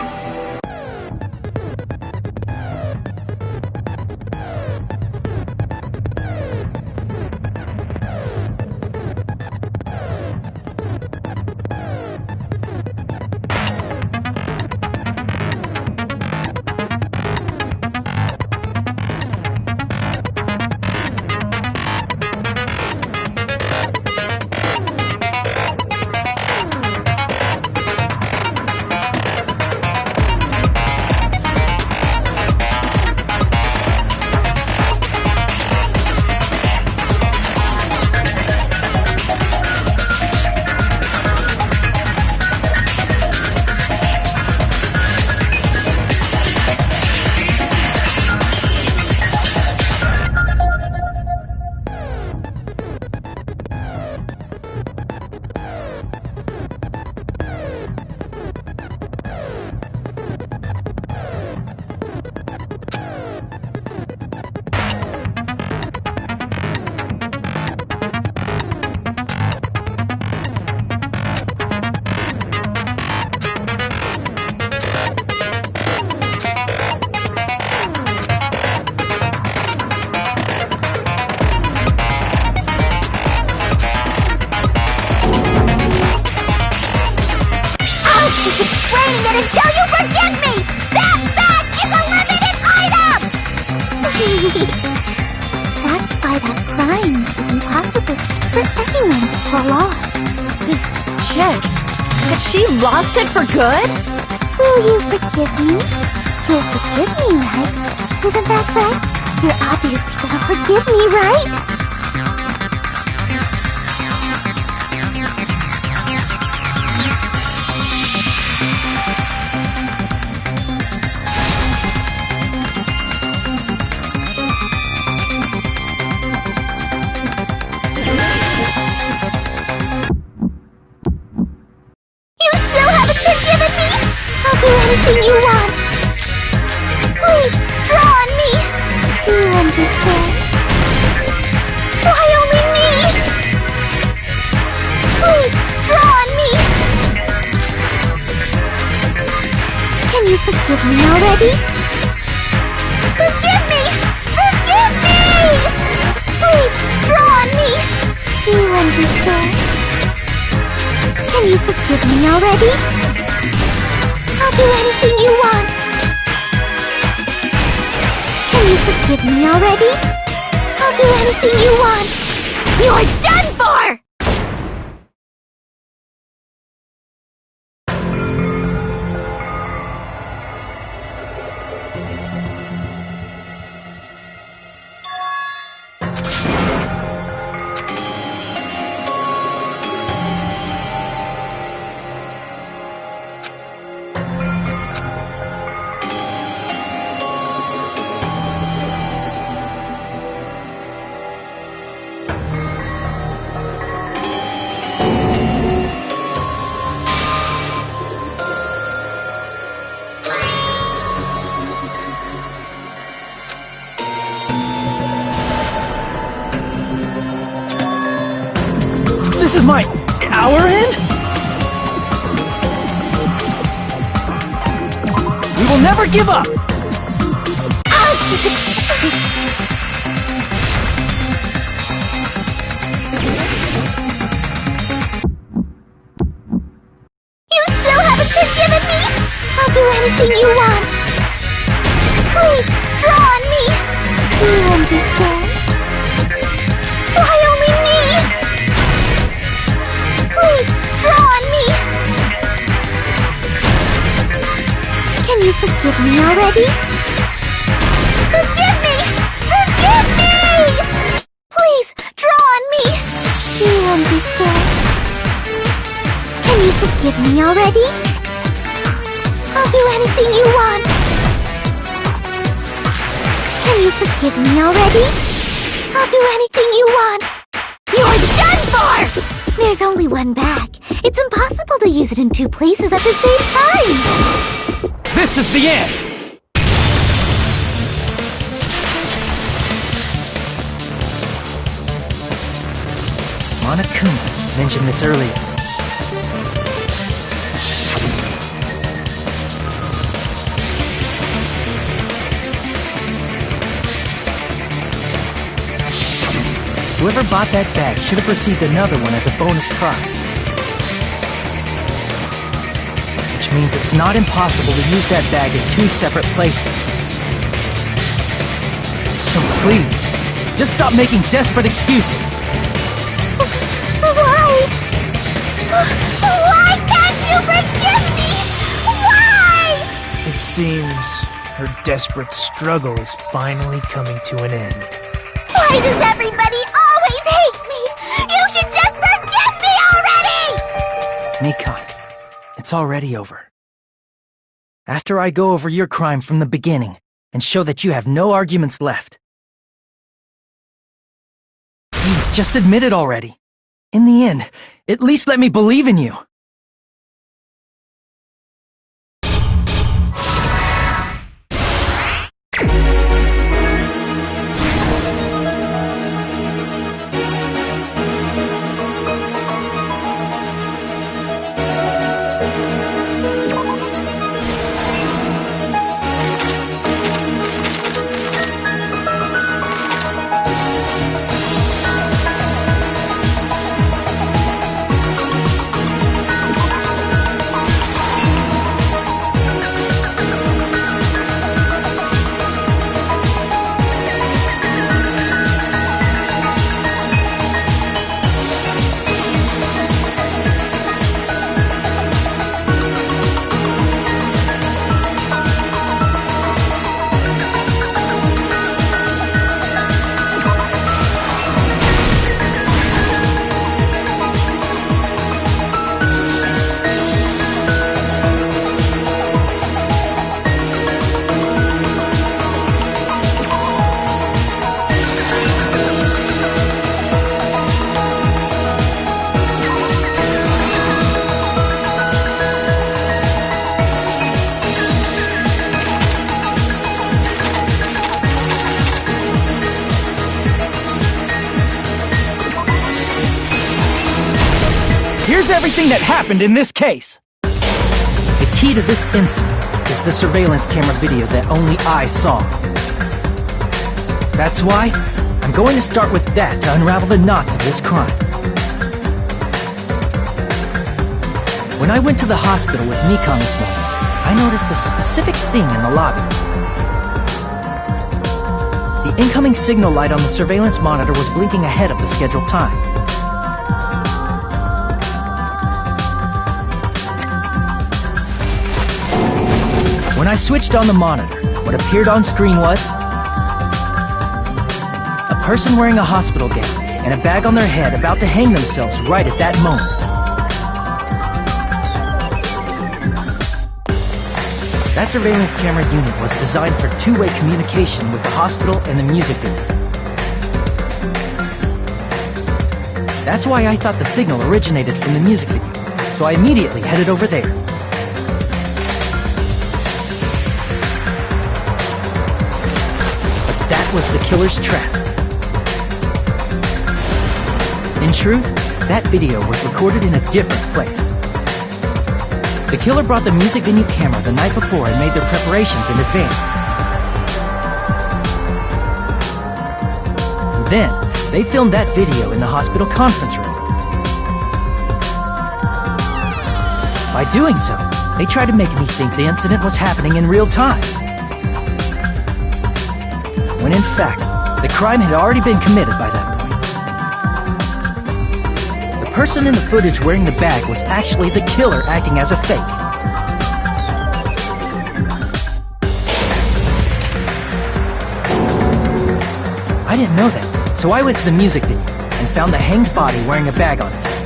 why that crime is impossible for anyone to pull off. This chick, has she lost it for good? Will you forgive me? You'll forgive me, right? Isn't that right? You're obviously gonna forgive me, right? Anything you want. Please, draw on me. Do you understand? Why only me? Please, draw on me. Can you forgive me already? Forgive me! Forgive me! Please, draw on me. Do you understand? Can you forgive me already? I'll do anything you want. Can you forgive me already? I'll do anything you want. You're done for! This is our end? We will never give up! You still haven't forgiven me? I'll do anything you want. Please, draw on me. Do you understand? Why only me? Please, draw on me. Can you forgive me already? Forgive me! Forgive me! Please, draw on me. Do you understand? Can you forgive me already? I'll do anything you want. Can you forgive me already? I'll do anything you want. You're done for! There's only one bag. It's impossible to use it in two places at the same time. This is the end! Monokuma mentioned this earlier. Whoever bought that bag should have received another one as a bonus prize. Which means it's not impossible to use that bag in two separate places. So please, just stop making desperate excuses. Why? Why can't you forgive me? Why? It seems her desperate struggle is finally coming to an end. Why does everybody always hate me? You should just forgive me already! Mikon, it's already over. After I go over your crime from the beginning and show that you have no arguments left. Please, just admit it already. In the end, at least let me believe in you. here's everything that happened in this case. The key to this incident is the surveillance camera video that only I saw. That's why I'm going to start with that to unravel the knots of this crime. When I went to the hospital with Nikon this morning, I noticed a specific thing in the lobby. The incoming signal light on the surveillance monitor was blinking ahead of the scheduled time. When I switched on the monitor, what appeared on screen was a person wearing a hospital gown and a bag on their head about to hang themselves right at that moment. That surveillance camera unit was designed for two-way communication with the hospital and the music video. That's why I thought the signal originated from the music video, so I immediately headed over there. But that was the killer's trap. In truth, that video was recorded in a different place. The killer brought the music venue camera the night before and made their preparations in advance. And then, they filmed that video in the hospital conference room. By doing so, they tried to make me think the incident was happening in real time. When in fact, the crime had already been committed by that point. The person in the footage wearing the bag was actually the killer acting as a fake. I didn't know that, so I went to the music venue and found the hanged body wearing a bag on its head.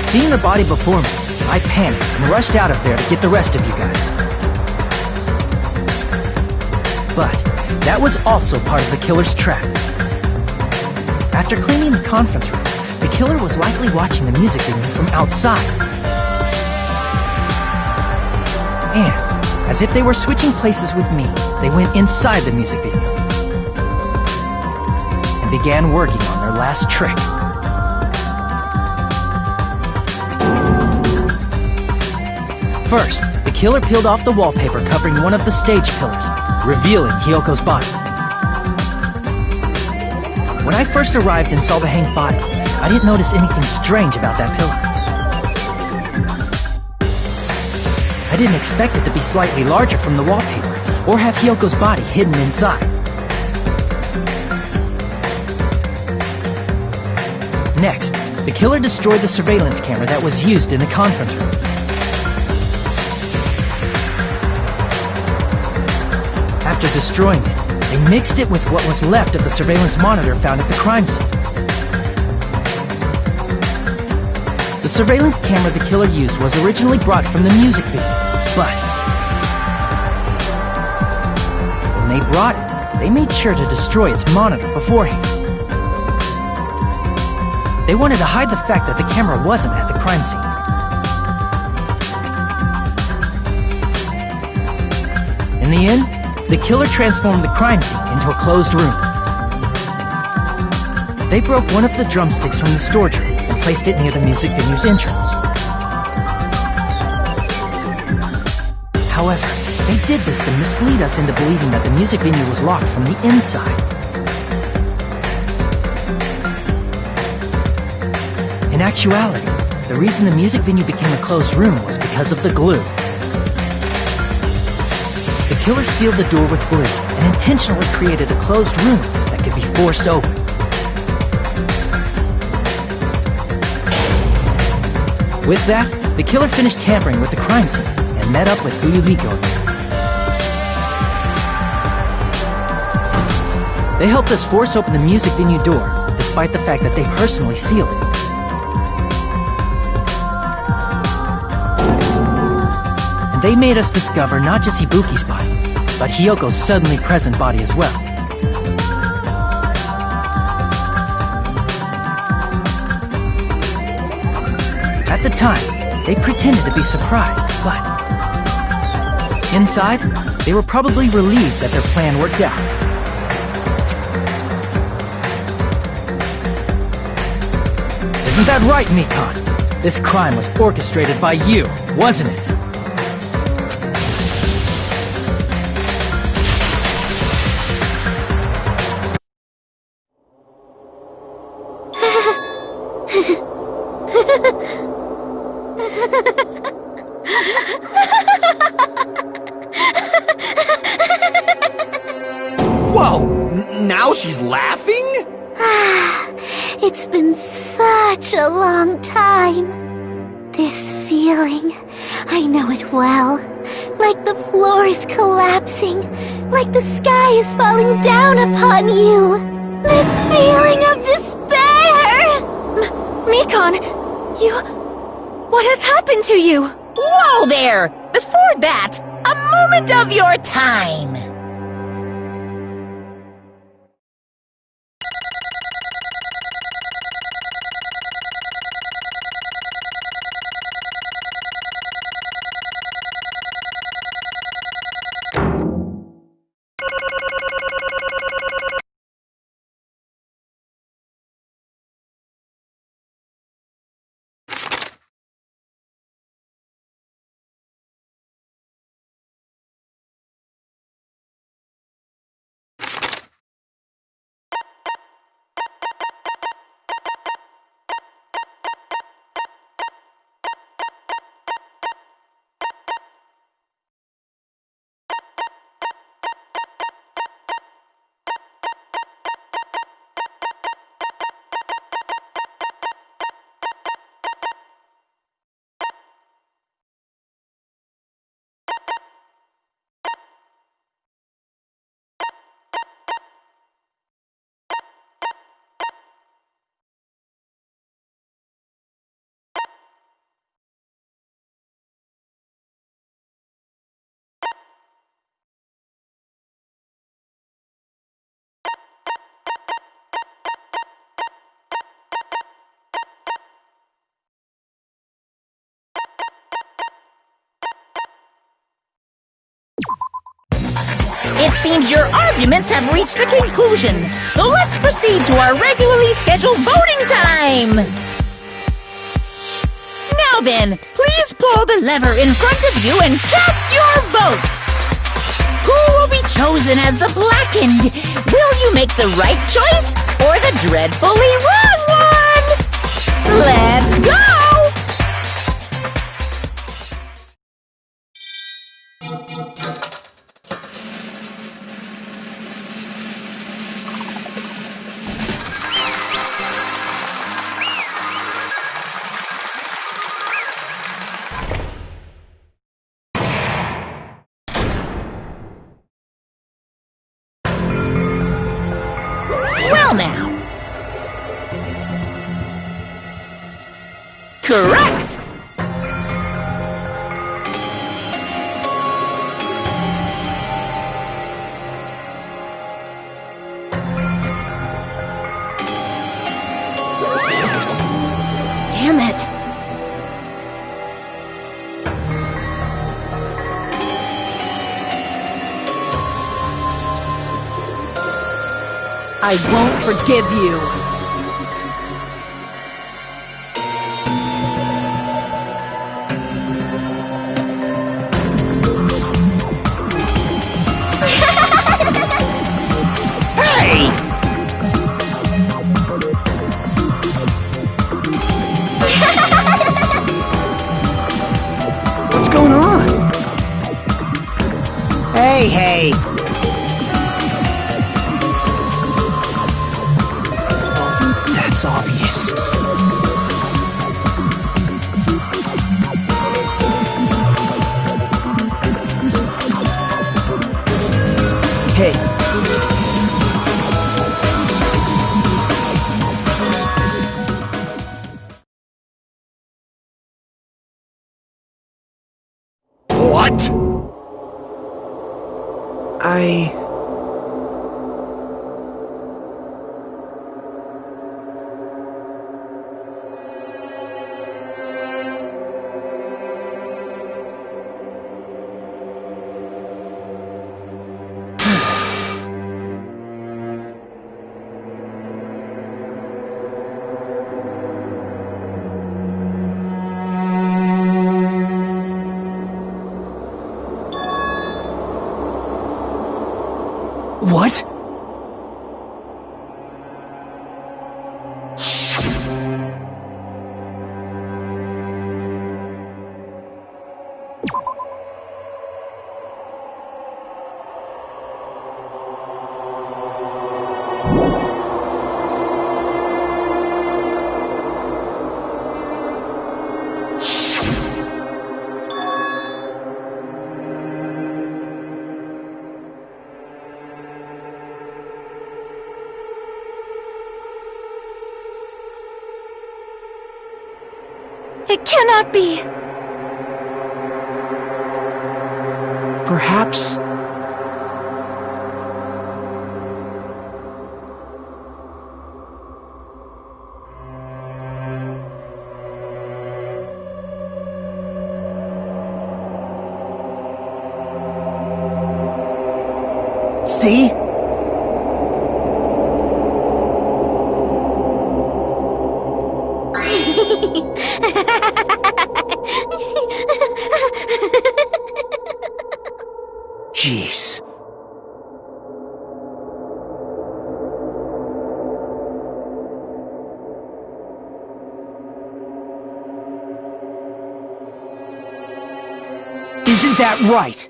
Seeing the body before me, I panicked and rushed out of there to get the rest of you guys. But that was also part of the killer's trap. After cleaning the conference room, the killer was likely watching the music venue from outside. And, as if they were switching places with me, they went inside the music video and began working on their last trick. First, the killer peeled off the wallpaper covering one of the stage pillars, revealing Hyoko's body. When I first arrived and saw the hanged body, I didn't notice anything strange about that pillar. I didn't expect it to be slightly larger from the wallpaper, or have Hyoko's body hidden inside. Next, the killer destroyed the surveillance camera that was used in the conference room. After destroying it, they mixed it with what was left of the surveillance monitor found at the crime scene. The surveillance camera the killer used was originally brought from the music video, but when they brought it, they made sure to destroy its monitor beforehand. They wanted to hide the fact that the camera wasn't at the crime scene. In the end, the killer transformed the crime scene into a closed room. They broke one of the drumsticks from the storage room and placed it near the music venue's entrance. However, they did this to mislead us into believing that the music venue was locked from the inside. In actuality, the reason the music venue became a closed room was because of the glue. The killer sealed the door with glue and intentionally created a closed room that could be forced open. With that, the killer finished tampering with the crime scene and met up with Fuyuhiko. They helped us force open the music venue door, despite the fact that they personally sealed it. And they made us discover not just Ibuki's body, but Hyoko's suddenly present body as well. At the time, they pretended to be surprised, but inside, they were probably relieved that their plan worked out. Isn't that right, Mikon? This crime was orchestrated by you, wasn't it? Whoa! Now she's laughing? It's been such a long time. This feeling, I know it well. Like the floor is collapsing, like the sky is falling down upon you. This feeling of despair! Mikon, what has happened to you? Whoa there! Before that, a moment of your time. It seems your arguments have reached a conclusion, so let's proceed to our regularly scheduled voting time! Now then, please pull the lever in front of you and cast your vote! Who will be chosen as the blackened? Will you make the right choice or the dreadfully wrong one? Let's go! Well now. Correct! Damn it. I won't forgive you. Hey! What's going on? Hey! That's obvious. Hey. What? What? It cannot be! Perhaps... See? Jeez. Isn't that right?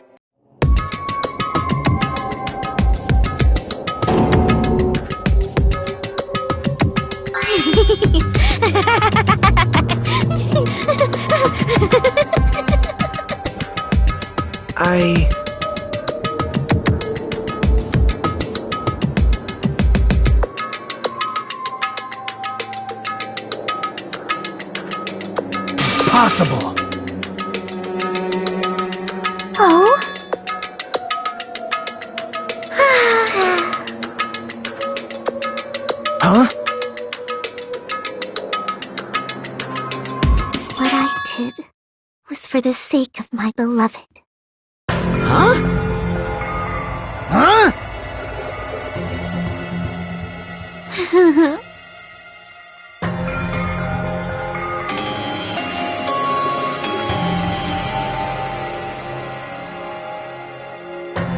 Possible. Oh? Huh? What I did was for the sake of my beloved. Huh? Huh?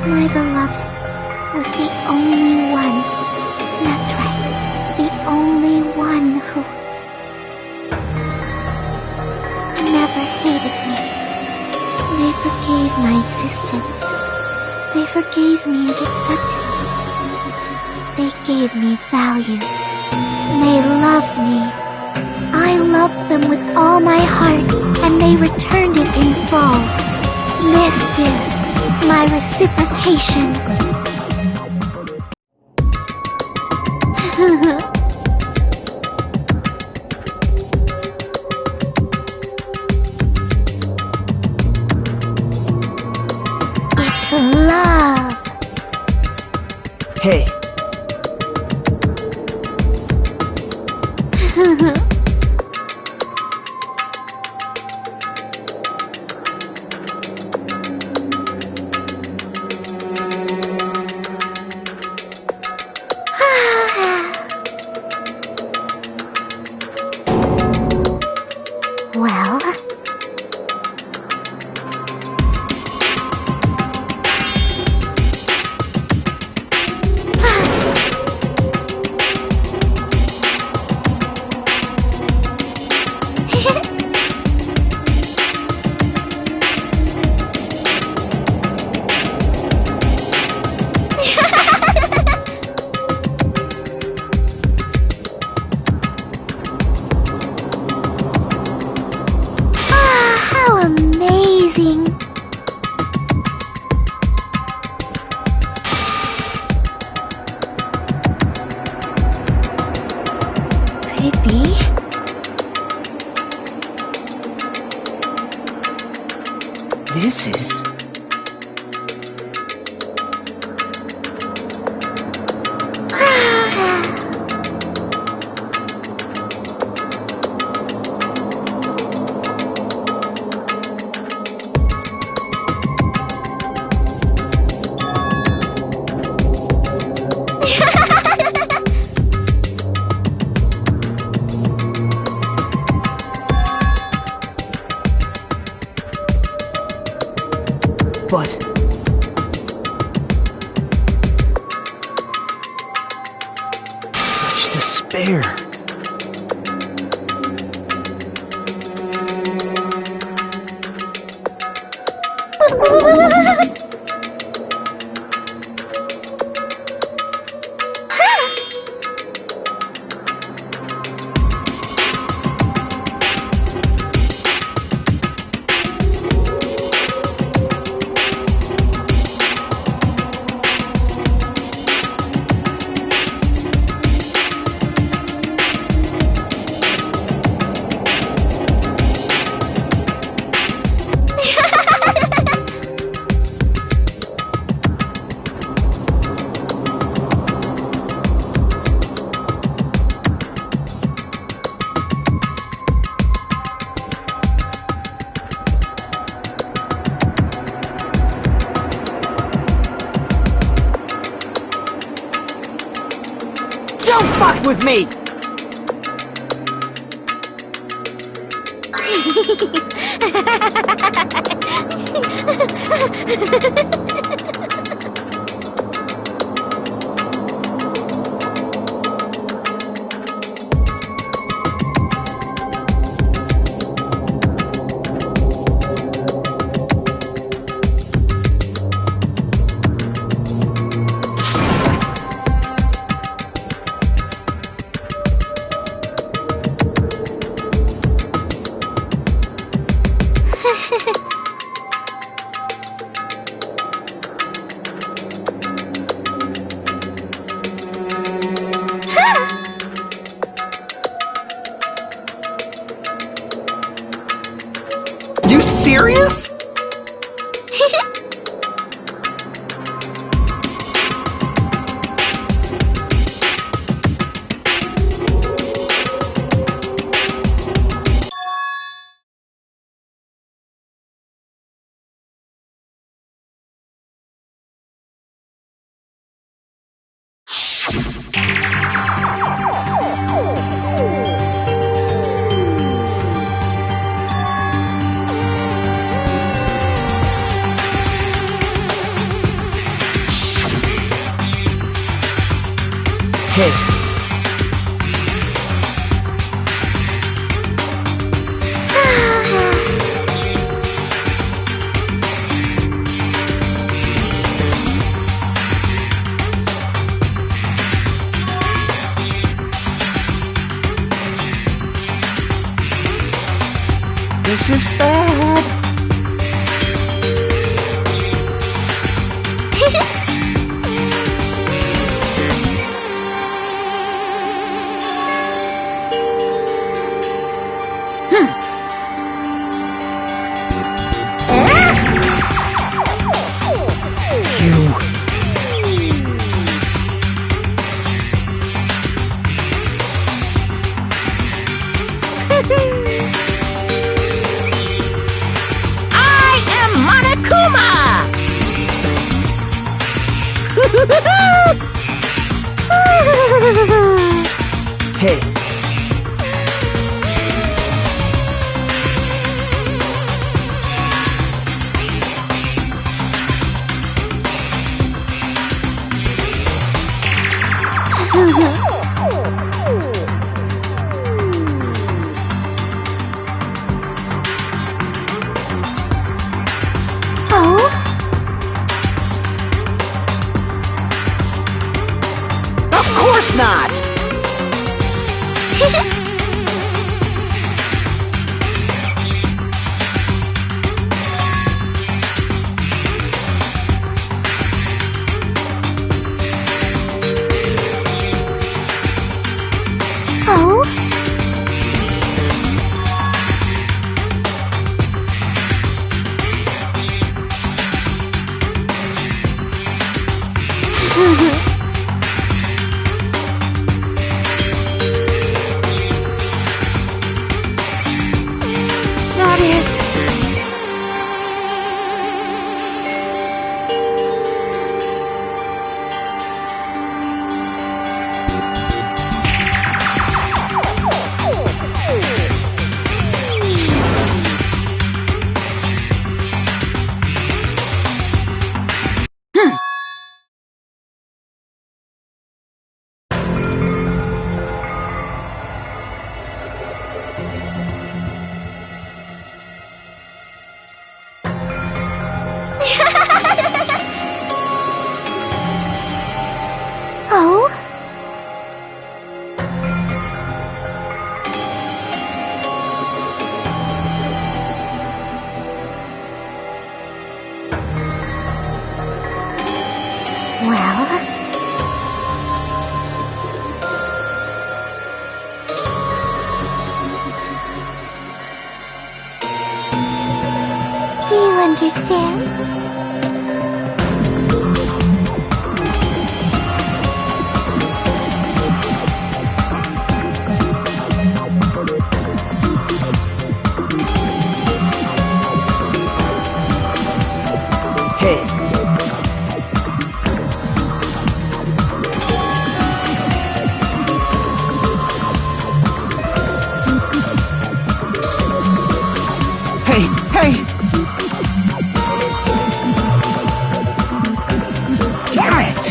My beloved was the only one. That's right, the only one who never hated me. They forgave my existence. They forgave me and accepted me. They gave me value. They loved me. I loved them with all my heart, and they returned it in full. This is my reciprocation. It's love. Hey. Well... how amazing! Could it be? This is... there. Don't fuck with me! You serious? Hey, This is bad. I am Monokuma! hey. Oh? Of course not! Oh? That is... Well... Do you understand? Hey. Hey, hey! Damn it!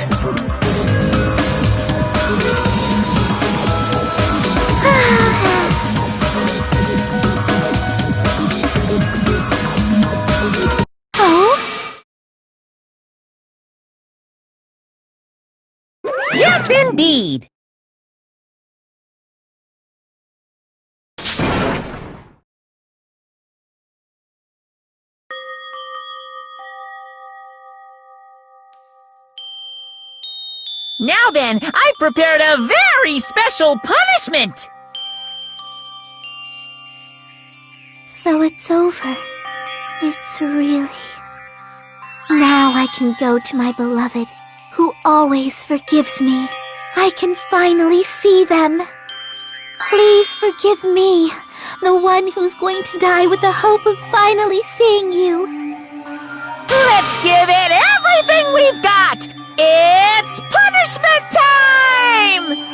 Oh? Yes, indeed. Now then, I've prepared a very special punishment. So it's over. It's really... Now I can go to my beloved, who always forgives me. I can finally see them. Please forgive me, the one who's going to die with the hope of finally seeing you. Let's give it everything we've got. It's punishment time!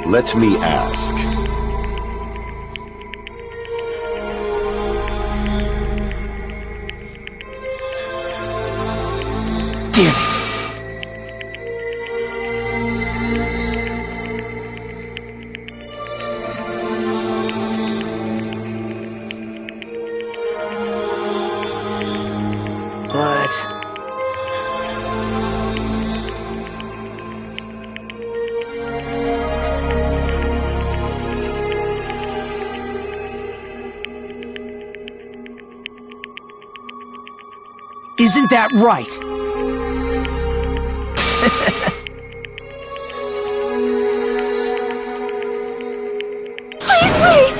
Let me ask. Damn it! But... Isn't that right? Please wait!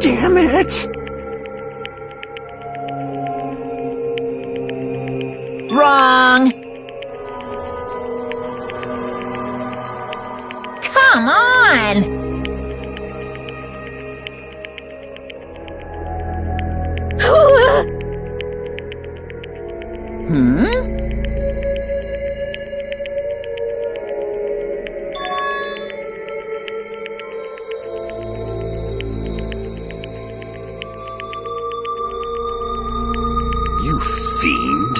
Damn it! Wrong. come on! You fiend.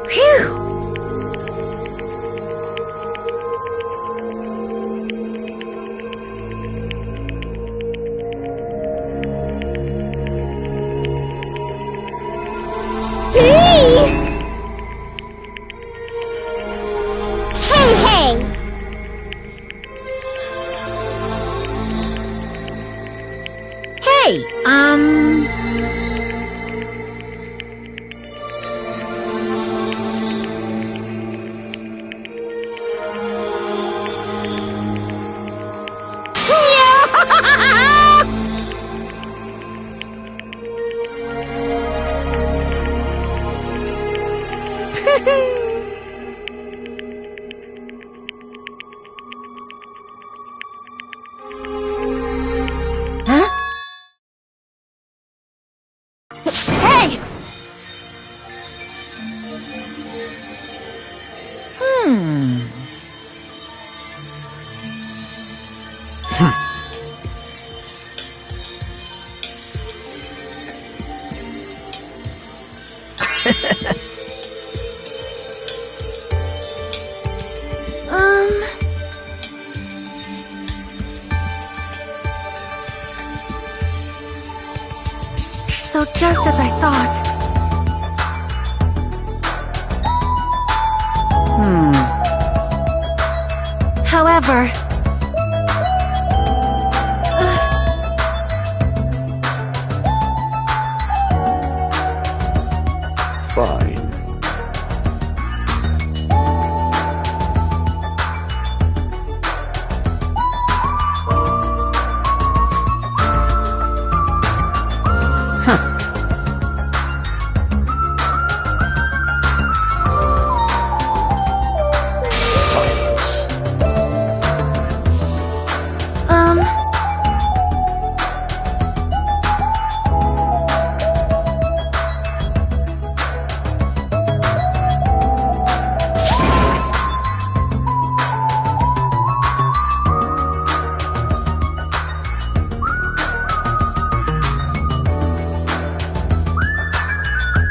Phew! Hey! Hey, Huh? Hey! So just as I thought. However... Fine. Silence.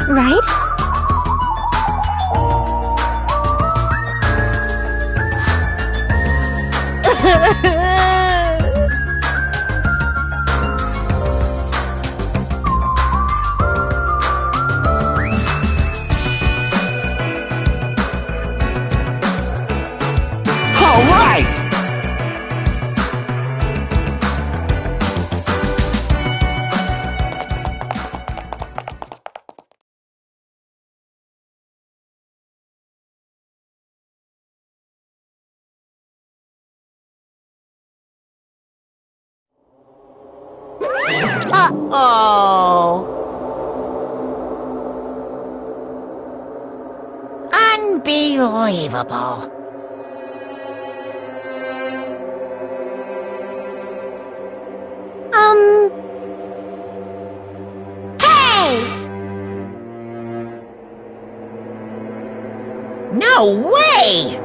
Right? All right! Uh-oh. Unbelievable. Hey! No way!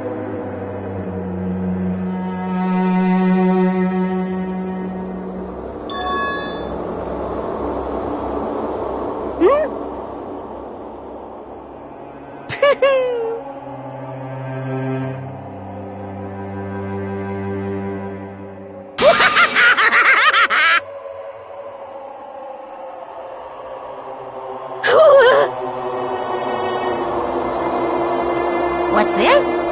What's this?